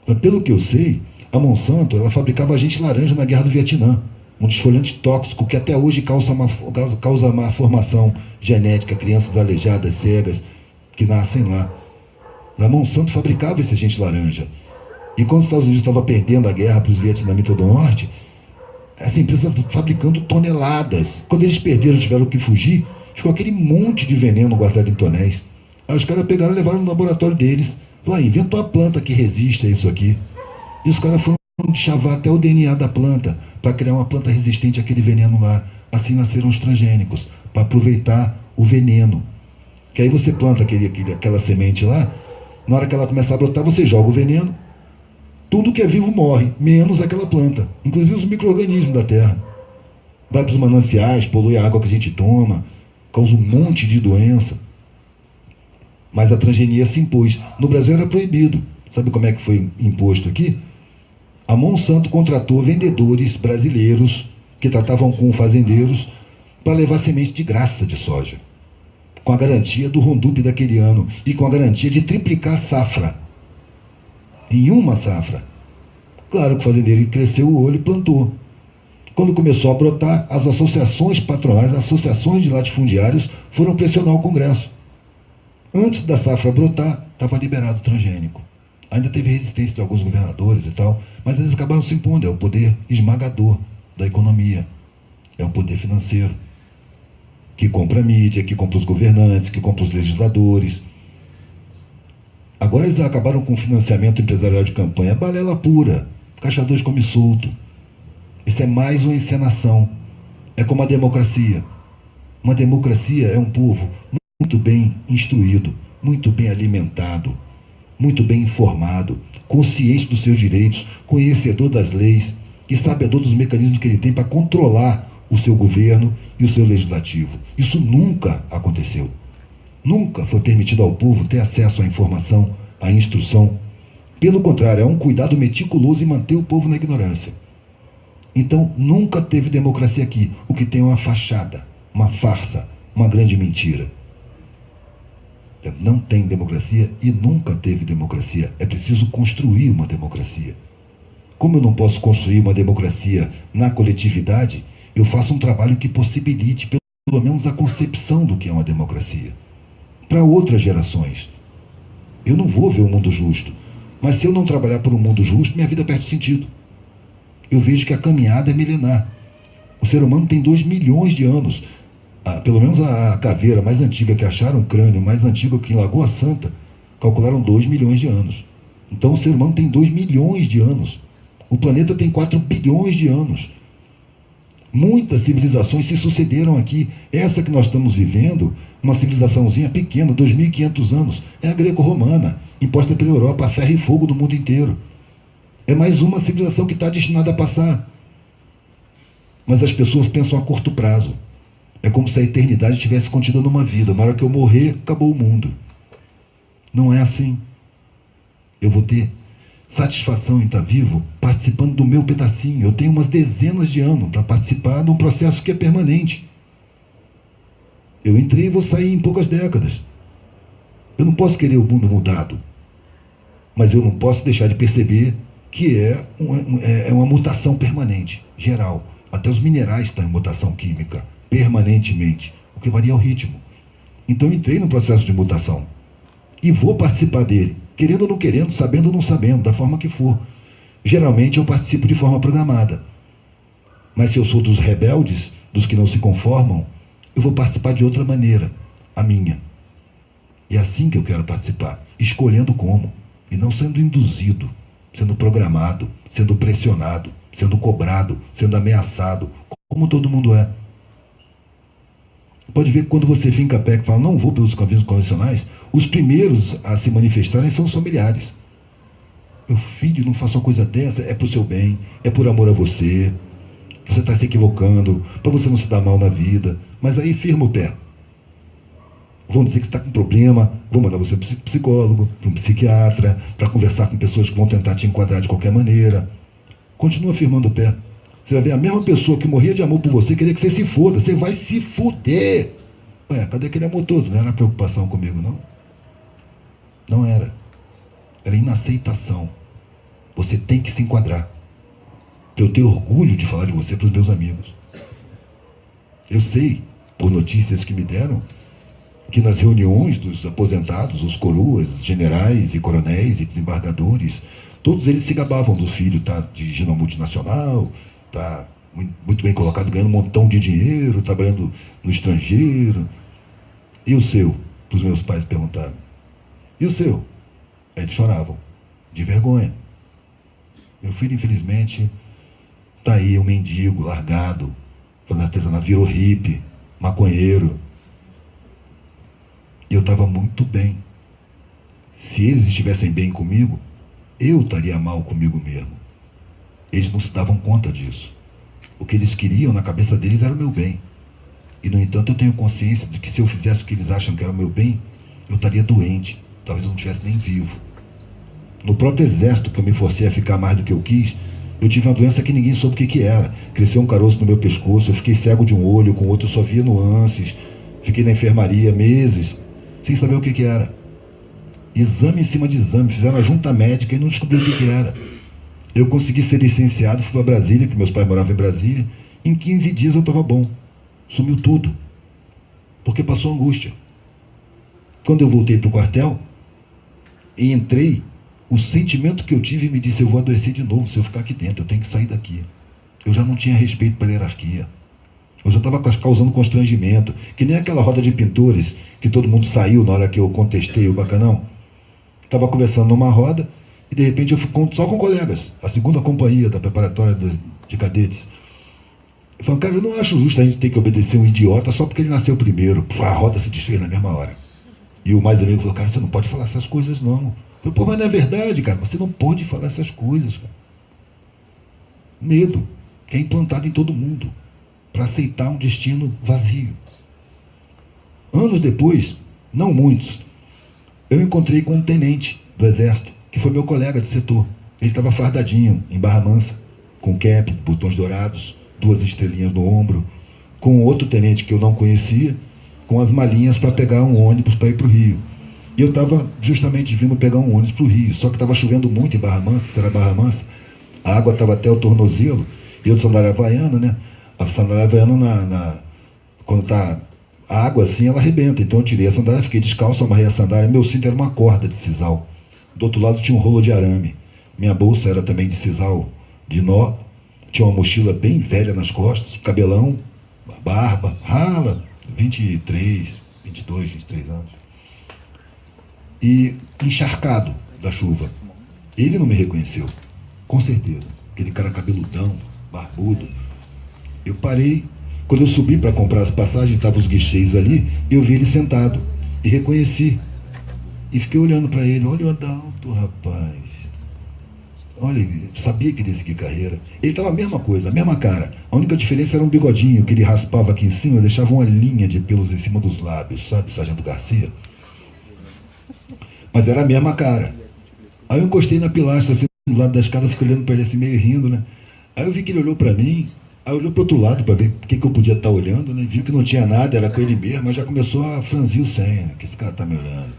Mas, pelo que eu sei, a Monsanto ela fabricava agente laranja na Guerra do Vietnã. Um desfolhante tóxico que até hoje causa má formação genética, crianças aleijadas, cegas, que nascem lá. A Monsanto fabricava esse agente laranja. E quando os Estados Unidos estavam perdendo a guerra para os vietnamitas do norte, essa empresa fabricando toneladas. Quando eles perderam, tiveram que fugir, ficou aquele monte de veneno guardado em tonéis. Aí os caras pegaram e levaram no laboratório deles. Falaram, inventa uma planta que resista a isso aqui. E os caras foram chavar até o DNA da planta, para criar uma planta resistente àquele veneno lá. Assim nasceram os transgênicos, para aproveitar o veneno. Que aí você planta aquela semente lá, na hora que ela começar a brotar, você joga o veneno, tudo que é vivo morre, menos aquela planta, inclusive os micro-organismos da terra. Vai para os mananciais, polui a água que a gente toma, causa um monte de doença. Mas a transgenia se impôs. No Brasil era proibido. Sabe como é que foi imposto aqui? A Monsanto contratou vendedores brasileiros que tratavam com fazendeiros para levar semente de graça de soja, com a garantia do Roundup daquele ano e com a garantia de triplicar a safra em uma safra. Claro que o fazendeiro cresceu o olho e plantou. Quando começou a brotar, as associações patronais, as associações de latifundiários foram pressionar o Congresso. Antes da safra brotar, estava liberado o transgênico. Ainda teve resistência de alguns governadores e tal, mas eles acabaram se impondo. É o poder esmagador da economia. É o poder financeiro, que compra a mídia, que compra os governantes, que compra os legisladores. Agora eles acabaram com o financiamento empresarial de campanha. É balela pura. Caixa 2 come solto. Isso é mais uma encenação. É como a democracia. Uma democracia é um povo muito bem instruído, muito bem alimentado, muito bem informado, consciente dos seus direitos, conhecedor das leis e sabedor dos mecanismos que ele tem para controlar o seu governo e o seu legislativo. Isso nunca aconteceu. Nunca foi permitido ao povo ter acesso à informação, à instrução. Pelo contrário, é um cuidado meticuloso em manter o povo na ignorância. Então, nunca teve democracia aqui. O que tem é uma fachada, uma farsa, uma grande mentira. Não tem democracia e nunca teve democracia. É preciso construir uma democracia. Como eu não posso construir uma democracia na coletividade, eu faço um trabalho que possibilite, pelo menos, a concepção do que é uma democracia. Para outras gerações. Eu não vou ver um mundo justo. Mas se eu não trabalhar por um mundo justo, minha vida perde sentido. Eu vejo que a caminhada é milenar. O ser humano tem 2 milhões de anos. Pelo menos a caveira mais antiga que acharam, o crânio mais antigo que em Lagoa Santa, calcularam 2 milhões de anos. Então o ser humano tem 2 milhões de anos. O planeta tem 4 bilhões de anos. Muitas civilizações se sucederam aqui. Essa que nós estamos vivendo, uma civilizaçãozinha pequena, 2.500 anos, é a greco-romana, imposta pela Europa a ferro e fogo do mundo inteiro. É mais uma civilização que está destinada a passar. Mas as pessoas pensam a curto prazo. É como se a eternidade tivesse contida numa vida. Na hora que eu morrer, acabou o mundo. Não é assim. Eu vou ter satisfação em estar vivo participando do meu pedacinho. Eu tenho umas dezenas de anos para participar de um processo que é permanente. Eu entrei e vou sair em poucas décadas. Eu não posso querer o mundo mudado. Mas eu não posso deixar de perceber que é uma mutação permanente, geral. Até os minerais estão em mutação química, permanentemente, o que varia o ritmo. Então eu entrei num processo de mutação e vou participar dele, querendo ou não querendo, sabendo ou não sabendo, da forma que for. Geralmente eu participo de forma programada. Mas se eu sou dos rebeldes, dos que não se conformam, eu vou participar de outra maneira, a minha. E é assim que eu quero participar, escolhendo como, e não sendo induzido sendo programado, sendo pressionado, sendo cobrado, sendo ameaçado, como todo mundo é. Pode ver que quando você finca a pé e fala, não vou pelos caminhos convencionais, os primeiros a se manifestarem são os familiares. Meu filho, não faça uma coisa dessa, é pro seu bem, é por amor a você, você está se equivocando, para você não se dar mal na vida. Mas aí firma o pé. Vão dizer que você está com problema, vão mandar você para um psicólogo, para um psiquiatra, para conversar com pessoas que vão tentar te enquadrar de qualquer maneira. Continua firmando o pé. Você vai ver a mesma pessoa que morria de amor por você, queria que você se foda. Você vai se foder. Ué, cadê aquele amor todo? Não era preocupação comigo, não? Não era. Era inaceitação. Você tem que se enquadrar. Eu tenho orgulho de falar de você para os meus amigos. Eu sei, por notícias que me deram, que nas reuniões dos aposentados, os coroas, generais e coronéis e desembargadores, todos eles se gabavam do filho, tá dirigindo uma multinacional, tá muito bem colocado, ganhando um montão de dinheiro, trabalhando no estrangeiro. E o seu? Os meus pais perguntaram. E o seu? Eles choravam, de vergonha. Meu filho, infelizmente, está aí, um mendigo, largado, fazendo artesanato, virou hippie, maconheiro. E eu estava muito bem. Se eles estivessem bem comigo, eu estaria mal comigo mesmo. Eles não se davam conta disso. O que eles queriam na cabeça deles era o meu bem. E, no entanto, eu tenho consciência de que se eu fizesse o que eles acham que era o meu bem, eu estaria doente. Talvez eu não estivesse nem vivo. No próprio exército, que eu me forcei a ficar mais do que eu quis, eu tive uma doença que ninguém soube o que era. Cresceu um caroço no meu pescoço, eu fiquei cego de um olho, com o outro eu só via nuances. Fiquei na enfermaria meses, sem saber o que era. Exame em cima de exame, fizeram a junta médica e não descobriu o que era. Eu consegui ser licenciado, fui para Brasília, que meus pais moravam em Brasília. Em 15 dias eu estava bom. Sumiu tudo. Porque passou angústia. Quando eu voltei para o quartel e entrei, o sentimento que eu tive me disse, eu vou adoecer de novo se eu ficar aqui dentro, eu tenho que sair daqui. Eu já não tinha respeito pela hierarquia. Eu já estava causando constrangimento. Que nem aquela roda de pintores que todo mundo saiu na hora que eu contestei o Bacanão. Estava conversando numa roda e de repente eu fui só com colegas, a segunda companhia da preparatória de cadetes. Eu falei, cara, eu não acho justo a gente ter que obedecer um idiota só porque ele nasceu primeiro. Pô, a roda se desfez na mesma hora. E o mais amigo falou, cara, você não pode falar essas coisas não. Eu falei, pô, mas não é verdade, cara, você não pode falar essas coisas, cara. Medo, que é implantado em todo mundo, para aceitar um destino vazio. Anos depois, não muitos, eu encontrei com um tenente do exército, que foi meu colega de setor. Ele estava fardadinho, em Barra Mansa, com cap, botões dourados, 2 estrelinhas no ombro, com outro tenente que eu não conhecia, com as malinhas para pegar um ônibus para ir para o Rio. E eu estava justamente vindo pegar um ônibus para o Rio, só que estava chovendo muito em Barra Mansa, será Barra Mansa, a água estava até o tornozelo, e eu de sandália havaiana, né? A sandália havaiana, quando está a água assim, ela arrebenta. Então eu tirei a sandália, fiquei descalço, amarrei a sandália, meu cinto era uma corda de sisal. Do outro lado tinha um rolo de arame. Minha bolsa era também de sisal, de nó. Tinha uma mochila bem velha nas costas, cabelão, barba, rala, 23, 22, 23 anos. E encharcado da chuva. Ele não me reconheceu, com certeza. Aquele cara cabeludão, barbudo. Eu parei. Quando eu subi para comprar as passagens, estavam os guichês ali, eu vi ele sentado. E reconheci. E fiquei olhando para ele. Olha o Adalto, rapaz. Olha, sabia que ele ia seguir carreira. Ele estava a mesma coisa, a mesma cara. A única diferença era um bigodinho que ele raspava aqui em cima, deixava uma linha de pelos em cima dos lábios, sabe, Sargento Garcia? Mas era a mesma cara. Aí eu encostei na pilastra, assim, do lado da escada, fiquei olhando para ele assim, meio rindo, né? Aí eu vi que ele olhou para mim, aí olhou para o outro lado para ver o que eu podia estar olhando, né? Viu que não tinha nada, era com ele mesmo, mas já começou a franzir o senho, que esse cara está me olhando.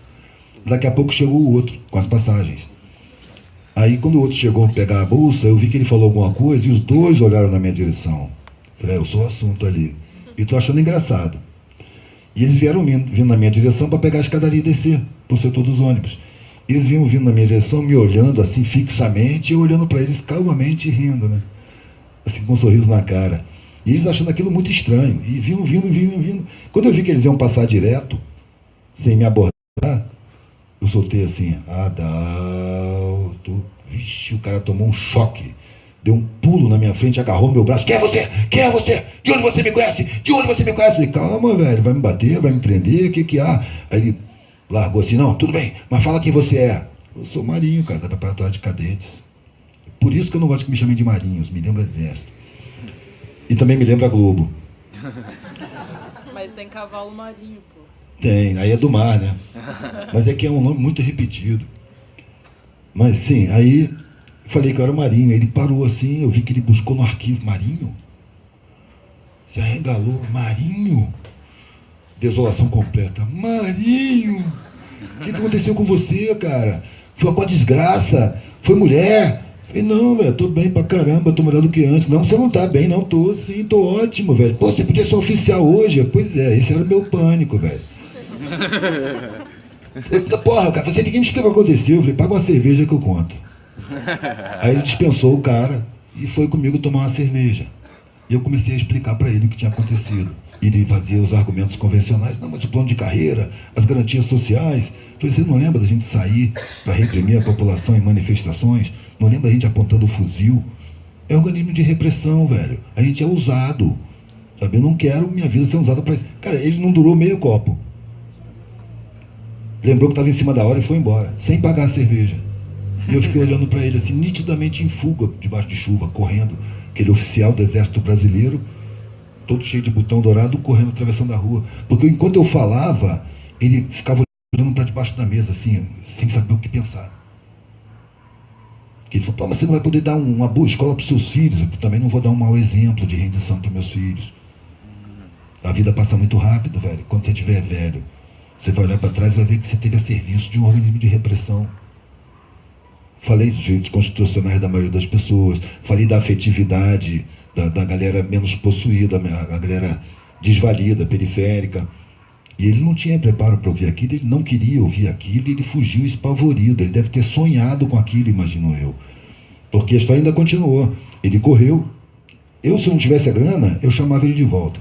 Daqui a pouco chegou o outro, com as passagens. Aí quando o outro chegou a pegar a bolsa, eu vi que ele falou alguma coisa e os dois olharam na minha direção. Falei, eu sou o assunto ali. E estou achando engraçado. E eles vieram vindo na minha direção para pegar a escadaria e descer para o setor dos ônibus. Eles vinham vindo na minha direção, me olhando assim fixamente, e eu olhando para eles calmamente e rindo, né? Assim, com um sorriso na cara. E eles achando aquilo muito estranho. E vindo. Quando eu vi que eles iam passar direto, sem me abordar, Eu soltei assim, Adalto. Vixe, o cara tomou um choque. Deu um pulo na minha frente, agarrou meu braço. Quem é você? Quem é você? De onde você me conhece? De onde você me conhece? Eu falei, calma, velho, vai me bater, vai me prender, o que há? Aí ele largou assim, não, tudo bem, mas fala quem você é. Eu sou Marinho, cara, da preparatória de cadetes. Por isso que eu não gosto que me chamem de Marinhos, me lembra Exército. E também me lembra Globo. Mas tem cavalo marinho, pô. Tem, aí é do mar, né? Mas é que é um nome muito repetido. Mas sim, aí falei que eu era Marinho. Ele parou assim, eu vi que ele buscou no arquivo Marinho. Se arregalou, Marinho. Desolação completa. Marinho! O que aconteceu com você, cara? Foi uma desgraça? Foi mulher? Falei, não, velho, tô bem pra caramba, tô melhor do que antes. Não, você não tá bem, não, tô sim, tô ótimo, velho. Pô, você podia ser oficial hoje? Pois é, esse era o meu pânico, velho. Porra, cara, você ninguém me explica o que aconteceu. Eu falei, paga uma cerveja que eu conto. Aí ele dispensou o cara e foi comigo tomar uma cerveja. E eu comecei a explicar para ele o que tinha acontecido. Ele fazia os argumentos convencionais, não, mas o plano de carreira, as garantias sociais. Eu falei, você não lembra da gente sair para reprimir a população em manifestações? Não lembra da gente apontando o fuzil? É organismo de repressão, velho. A gente é usado. Sabe? Eu não quero minha vida ser usada para isso. Cara, ele não durou meio copo. Lembrou que estava em cima da hora e foi embora, sem pagar a cerveja. E eu fiquei olhando para ele assim, nitidamente em fuga, debaixo de chuva, correndo. Aquele oficial do Exército Brasileiro, todo cheio de botão dourado, correndo, atravessando a rua. Porque enquanto eu falava, ele ficava olhando para debaixo da mesa, assim, sem saber o que pensar. Ele falou, pô, mas você não vai poder dar uma boa escola para os seus filhos. Eu também não vou dar um mau exemplo de rendição para meus filhos. A vida passa muito rápido, velho. Quando você estiver velho, você vai olhar para trás e vai ver que você teve a serviço de um organismo de repressão. Falei dos direitos constitucionais da maioria das pessoas, falei da afetividade da galera menos possuída, a galera desvalida, periférica. E ele não tinha preparo para ouvir aquilo, ele não queria ouvir aquilo, ele fugiu espavorido, ele deve ter sonhado com aquilo, imagino eu. Porque a história ainda continuou. Ele correu, eu se não tivesse a grana, eu chamava ele de volta.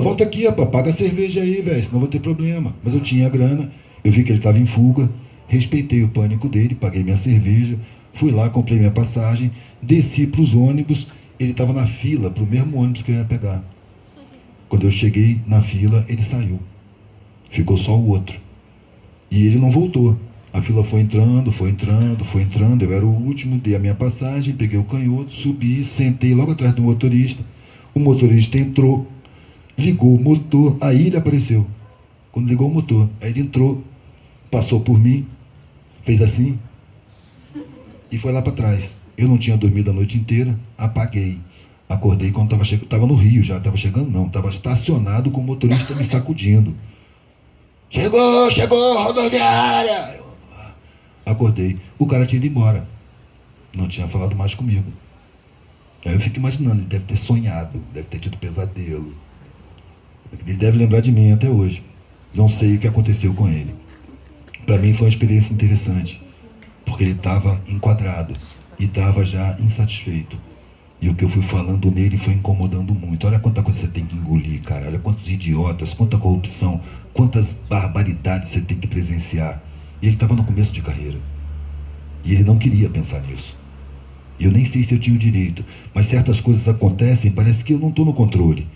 Volta aqui, rapaz, paga a cerveja aí, velho, senão vou ter problema. Mas eu tinha a grana, eu vi que ele estava em fuga, respeitei o pânico dele, paguei minha cerveja, fui lá, comprei minha passagem, desci para os ônibus, ele estava na fila para o mesmo ônibus que eu ia pegar. Quando eu cheguei na fila, ele saiu. Ficou só o outro. E ele não voltou. A fila foi entrando, foi entrando, foi entrando. Eu era o último, dei a minha passagem, peguei o canhoto, subi, sentei logo atrás do motorista. O motorista entrou, ligou o motor, aí ele apareceu. Quando ligou o motor, aí ele entrou, passou por mim, fez assim e foi lá para trás. Eu não tinha dormido a noite inteira, apaguei. Acordei quando estava chegando, estava no Rio já, estava chegando não, estava estacionado com o motorista me sacudindo. Chegou, rodoviária! Acordei, o cara tinha ido embora, não tinha falado mais comigo. Aí eu fico imaginando, ele deve ter sonhado, deve ter tido pesadelo. Ele deve lembrar de mim até hoje. Não sei o que aconteceu com ele. Para mim foi uma experiência interessante, porque ele estava enquadrado e estava já insatisfeito. E o que eu fui falando nele foi incomodando muito. Olha quanta coisa você tem que engolir, cara. Olha quantos idiotas, quanta corrupção, quantas barbaridades você tem que presenciar. E ele estava no começo de carreira. E ele não queria pensar nisso. E eu nem sei se eu tinha o direito. Mas certas coisas acontecem, parece que eu não estou no controle.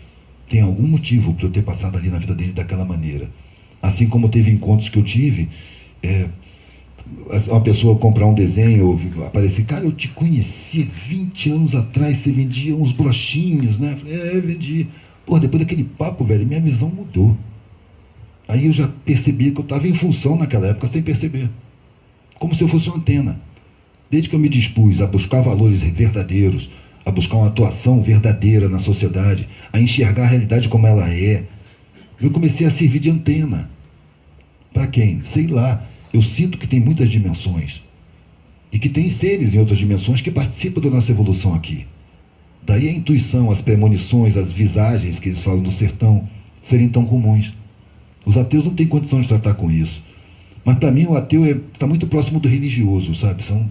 Tem algum motivo para eu ter passado ali na vida dele daquela maneira. Assim como teve encontros que eu tive, uma pessoa comprar um desenho, ou aparecer, cara, eu te conheci 20 anos atrás, você vendia uns brochinhos, né? Eu falei, vendi. Pô, depois daquele papo, velho, minha visão mudou. Aí eu já percebi que eu estava em função naquela época, sem perceber. Como se eu fosse uma antena. Desde que eu me dispus a buscar valores verdadeiros, a buscar uma atuação verdadeira na sociedade, a enxergar a realidade como ela é, eu comecei a servir de antena. Para quem? Sei lá. Eu sinto que tem muitas dimensões. E que tem seres em outras dimensões que participam da nossa evolução aqui. Daí a intuição, as premonições, as visagens que eles falam do sertão serem tão comuns. Os ateus não têm condição de tratar com isso. Mas para mim o ateu está muito próximo do religioso, sabe? São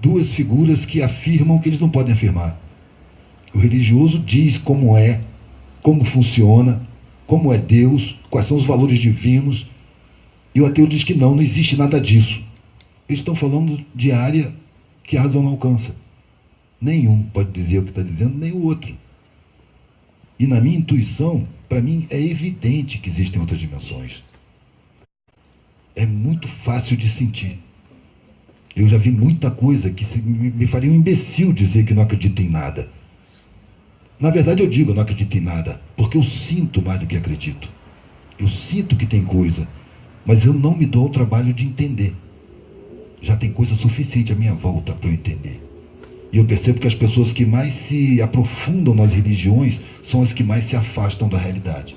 duas figuras que afirmam que eles não podem afirmar. O religioso diz como é, como funciona, como é Deus, quais são os valores divinos. E o ateu diz que não existe nada disso. Eles estão falando de área que a razão não alcança. Nenhum pode dizer o que está dizendo, nem o outro. E na minha intuição, para mim é evidente que existem outras dimensões. É muito fácil de sentir. Eu já vi muita coisa que me faria um imbecil dizer que não acredito em nada. Na verdade eu digo não acredito em nada, porque eu sinto mais do que acredito. Eu sinto que tem coisa, mas eu não me dou o trabalho de entender. Já tem coisa suficiente à minha volta para eu entender. E eu percebo que as pessoas que mais se aprofundam nas religiões são as que mais se afastam da realidade.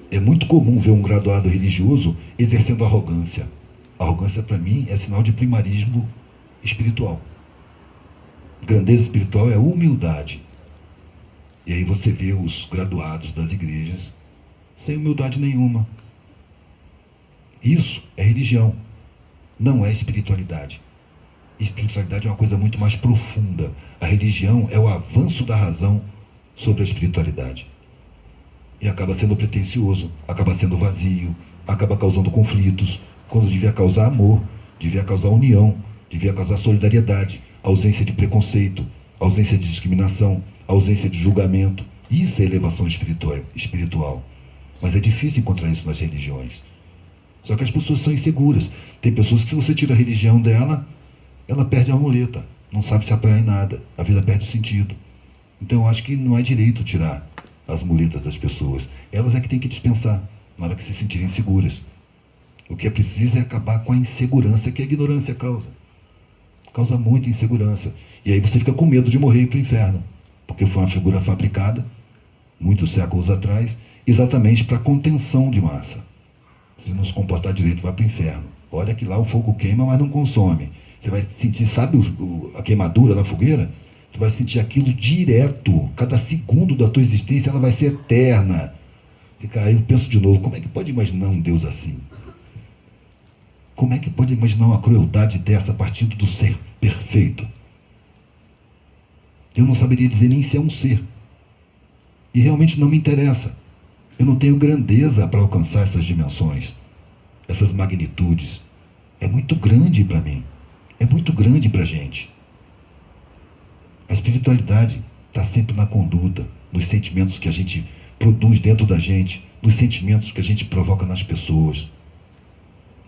É muito comum ver um graduado religioso exercendo arrogância. Arrogância, para mim, é sinal de primarismo espiritual. Grandeza espiritual é humildade. E aí você vê os graduados das igrejas sem humildade nenhuma. Isso é religião, não é espiritualidade. Espiritualidade é uma coisa muito mais profunda. A religião é o avanço da razão sobre a espiritualidade. E acaba sendo pretensioso, acaba sendo vazio, acaba causando conflitos, quando devia causar amor, devia causar união, devia causar solidariedade, ausência de preconceito, ausência de discriminação, ausência de julgamento. Isso é elevação espiritual. Mas é difícil encontrar isso nas religiões. Só que as pessoas são inseguras. Tem pessoas que, se você tira a religião dela, ela perde a muleta, não sabe se apoiar em nada, a vida perde o sentido. Então eu acho que não é direito tirar as muletas das pessoas. Elas é que têm que dispensar, na hora que se sentirem seguras. O que é preciso é acabar com a insegurança que a ignorância causa. Causa muita insegurança. E aí você fica com medo de morrer e ir para o inferno. Porque foi uma figura fabricada, muitos séculos atrás, exatamente para contenção de massa. Se não se comportar direito, vai para o inferno. Olha que lá o fogo queima, mas não consome. Você vai sentir, sabe a queimadura na fogueira? Você vai sentir aquilo direto. Cada segundo da tua existência ela vai ser eterna. Aí eu penso de novo, como é que pode imaginar um Deus assim? Como é que pode imaginar uma crueldade dessa partindo do ser perfeito? Eu não saberia dizer nem se é um ser. E realmente não me interessa. Eu não tenho grandeza para alcançar essas dimensões, essas magnitudes. É muito grande para mim. É muito grande para a gente. A espiritualidade está sempre na conduta, nos sentimentos que a gente produz dentro da gente, nos sentimentos que a gente provoca nas pessoas,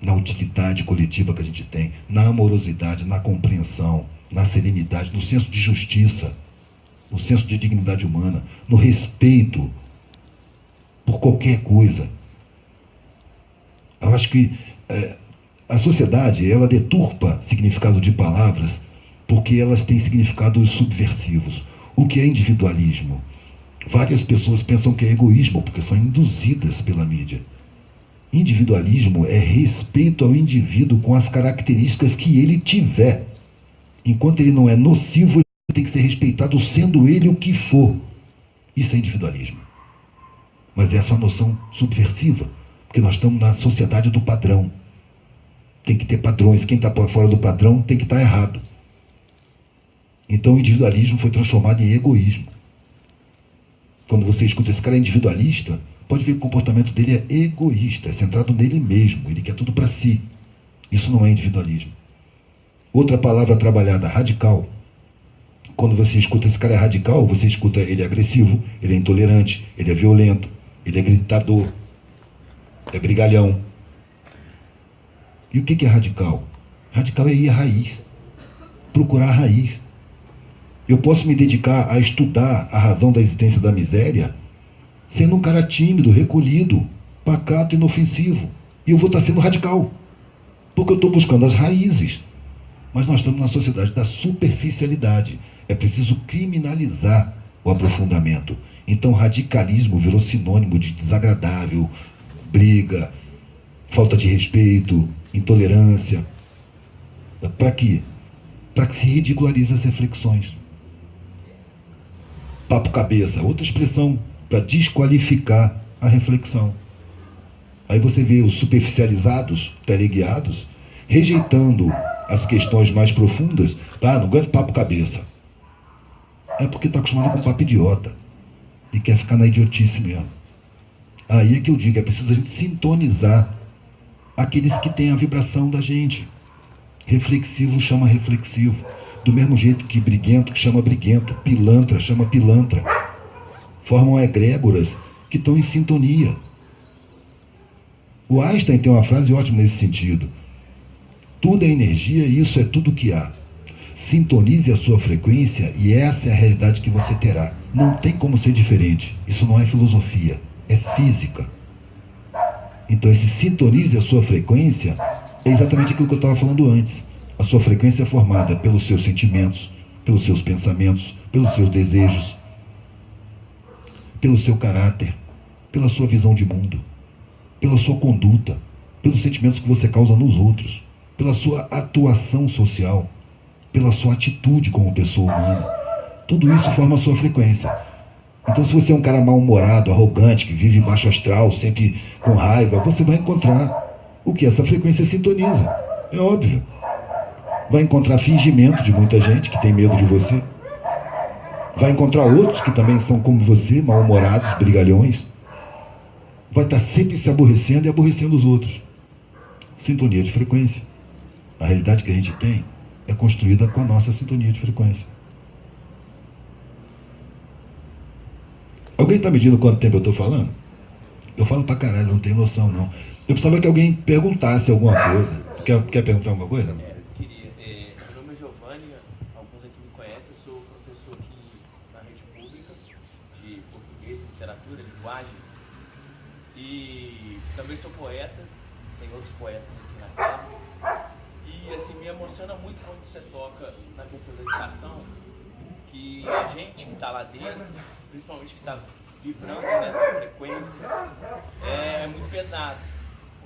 na utilidade coletiva que a gente tem, na amorosidade, na compreensão, na serenidade, no senso de justiça, no senso de dignidade humana, no respeito por qualquer coisa. Eu acho que a sociedade, ela deturpa significado de palavras porque elas têm significados subversivos. O que é individualismo? Várias pessoas pensam que é egoísmo porque são induzidas pela mídia. Individualismo é respeito ao indivíduo com as características que ele tiver. Enquanto ele não é nocivo, ele tem que ser respeitado sendo ele o que for. Isso é individualismo. Mas essa é uma noção subversiva, porque nós estamos na sociedade do padrão. Tem que ter padrões. Quem está fora do padrão tem que estar errado. Então o individualismo foi transformado em egoísmo. Quando você escuta esse cara individualista, pode ver que o comportamento dele é egoísta, é centrado nele mesmo, ele quer tudo para si. Isso não é individualismo. Outra palavra trabalhada, radical. Quando você escuta esse cara é radical, você escuta ele é agressivo, ele é intolerante, ele é violento, ele é gritador, é brigalhão. E o que é radical? Radical é ir à raiz, procurar a raiz. Eu posso me dedicar a estudar a razão da existência da miséria sendo um cara tímido, recolhido, pacato, inofensivo. E eu vou estar sendo radical, porque eu estou buscando as raízes. Mas nós estamos na sociedade da superficialidade. É preciso criminalizar o aprofundamento. Então radicalismo virou sinônimo de desagradável, briga, falta de respeito, intolerância. Para quê? Para que se ridicularize as reflexões. Papo cabeça, outra expressão para desqualificar a reflexão. Aí você vê os superficializados, teleguiados, rejeitando as questões mais profundas. Não aguento papo cabeça. É porque está acostumado com papo idiota e quer ficar na idiotice mesmo. Aí é que eu digo, é preciso a gente sintonizar aqueles que têm a vibração da gente. Reflexivo chama reflexivo. Do mesmo jeito que briguento chama briguento, pilantra chama pilantra. Formam egrégoras que estão em sintonia. O Einstein tem uma frase ótima nesse sentido. Tudo é energia e isso é tudo que há. Sintonize a sua frequência e essa é a realidade que você terá. Não tem como ser diferente. Isso não é filosofia, é física. Então esse sintonize a sua frequência é exatamente aquilo que eu estava falando antes. A sua frequência é formada pelos seus sentimentos, pelos seus pensamentos, pelos seus desejos, pelo seu caráter, pela sua visão de mundo, pela sua conduta, pelos sentimentos que você causa nos outros, pela sua atuação social, pela sua atitude como pessoa humana. Tudo isso forma a sua frequência. Então, se você é um cara mal-humorado, arrogante, que vive baixo astral, sempre com raiva, você vai encontrar o que essa frequência sintoniza. É óbvio. Vai encontrar fingimento de muita gente que tem medo de você. Vai encontrar outros que também são como você, mal-humorados, brigalhões. Vai estar sempre se aborrecendo e aborrecendo os outros. Sintonia de frequência. A realidade que a gente tem é construída com a nossa sintonia de frequência. Alguém está medindo quanto tempo eu estou falando? Eu falo pra caralho, não tenho noção não. Eu precisava que alguém perguntasse alguma coisa. Quer perguntar alguma coisa? Queria. Meu nome é Giovanni, alguns aqui me conhecem, eu sou professor aqui na rede pública de português, literatura, linguagem. E também sou poeta, tem outros poetas aqui na casa. E assim, me emociona muito quando você toca na questão da educação, que a gente que está lá dentro, principalmente que está vibrando nessa frequência, é muito pesado,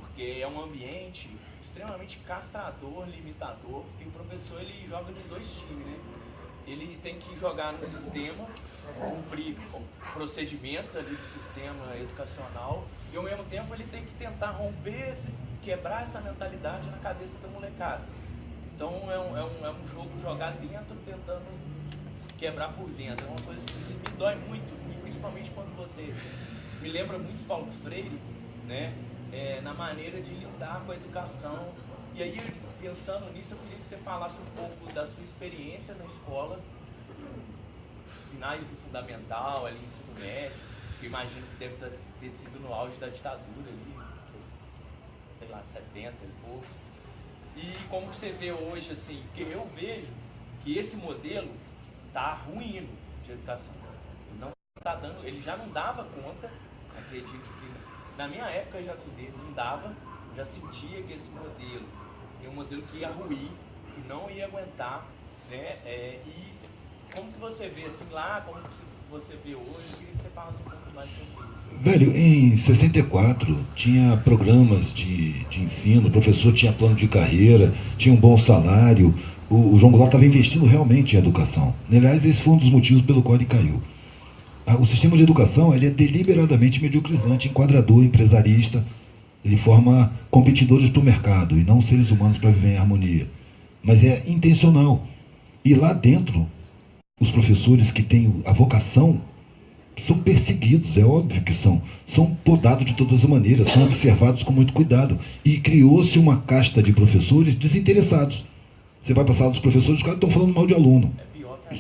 porque é um ambiente extremamente castrador, limitador, e o professor ele joga nos dois times, né? Ele tem que jogar no sistema, cumprir procedimentos ali do sistema educacional, e ao mesmo tempo ele tem que tentar romper, quebrar essa mentalidade na cabeça da molecada. Então é um jogo jogar dentro, tentando quebrar por dentro. É uma coisa que me dói muito, e principalmente quando você me lembra muito Paulo Freire, né? Na maneira de lidar com a educação. E aí, pensando nisso, eu queria que você falasse um pouco da sua experiência na escola, finais do fundamental, ali ensino médio, que eu imagino que deve ter sido no auge da ditadura ali, sei lá, 70 e poucos. E como que você vê hoje, assim, porque eu vejo que esse modelo está ruindo de educação. Não tá dando, ele já não dava conta, acredito que na minha época já não dava, já sentia que esse modelo é um modelo que ia ruir, que não ia aguentar, né? E como que você vê assim lá, como que você vê hoje? Eu queria que você falasse um pouco mais sobre isso. Velho, em 64 tinha programas de ensino, o professor tinha plano de carreira, tinha um bom salário, o João Goulart estava investindo realmente em educação. Aliás, esse foi um dos motivos pelo qual ele caiu. O sistema de educação ele é deliberadamente mediocrizante, enquadrador, empresarista. Ele forma competidores para o mercado e não seres humanos para viver em harmonia. Mas é intencional. E lá dentro, os professores que têm a vocação são perseguidos, é óbvio que são. São podados de todas as maneiras, são observados com muito cuidado. E criou-se uma casta de professores desinteressados. Você vai passar dos professores, os caras estão falando mal de aluno.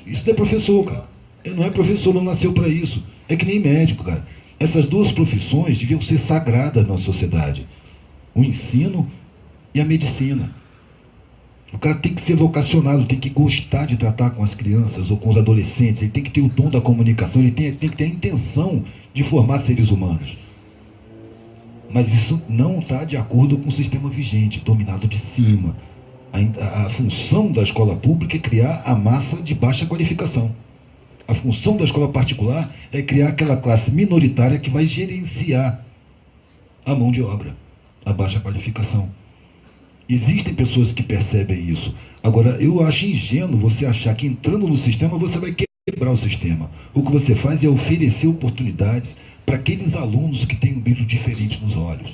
Isso não é professor, cara. Ele não é professor, não nasceu para isso. É que nem médico, cara. Essas duas profissões deviam ser sagradas na sociedade. O ensino e a medicina. O cara tem que ser vocacionado, tem que gostar de tratar com as crianças ou com os adolescentes. Ele tem que ter o dom da comunicação, ele tem que ter a intenção de formar seres humanos. Mas isso não está de acordo com o sistema vigente, dominado de cima. A função da escola pública é criar a massa de baixa qualificação. A função da escola particular é criar aquela classe minoritária que vai gerenciar a mão de obra, a baixa qualificação. Existem pessoas que percebem isso. Agora, eu acho ingênuo você achar que entrando no sistema você vai quebrar o sistema. O que você faz é oferecer oportunidades para aqueles alunos que têm um brilho diferente nos olhos.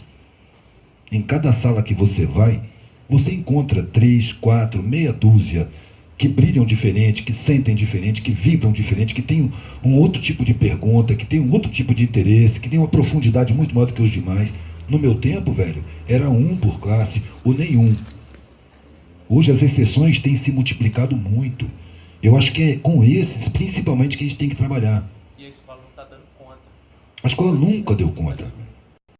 Em cada sala que você vai, você encontra 3, 4, meia dúzia que brilham diferente, que sentem diferente, que vibram diferente, que têm um outro tipo de pergunta, que têm um outro tipo de interesse, que têm uma profundidade muito maior do que os demais. No meu tempo, velho, era um por classe ou nenhum. Hoje as exceções têm se multiplicado muito. Eu acho que é com esses, principalmente, que a gente tem que trabalhar. E a escola não está dando conta. A escola nunca deu conta.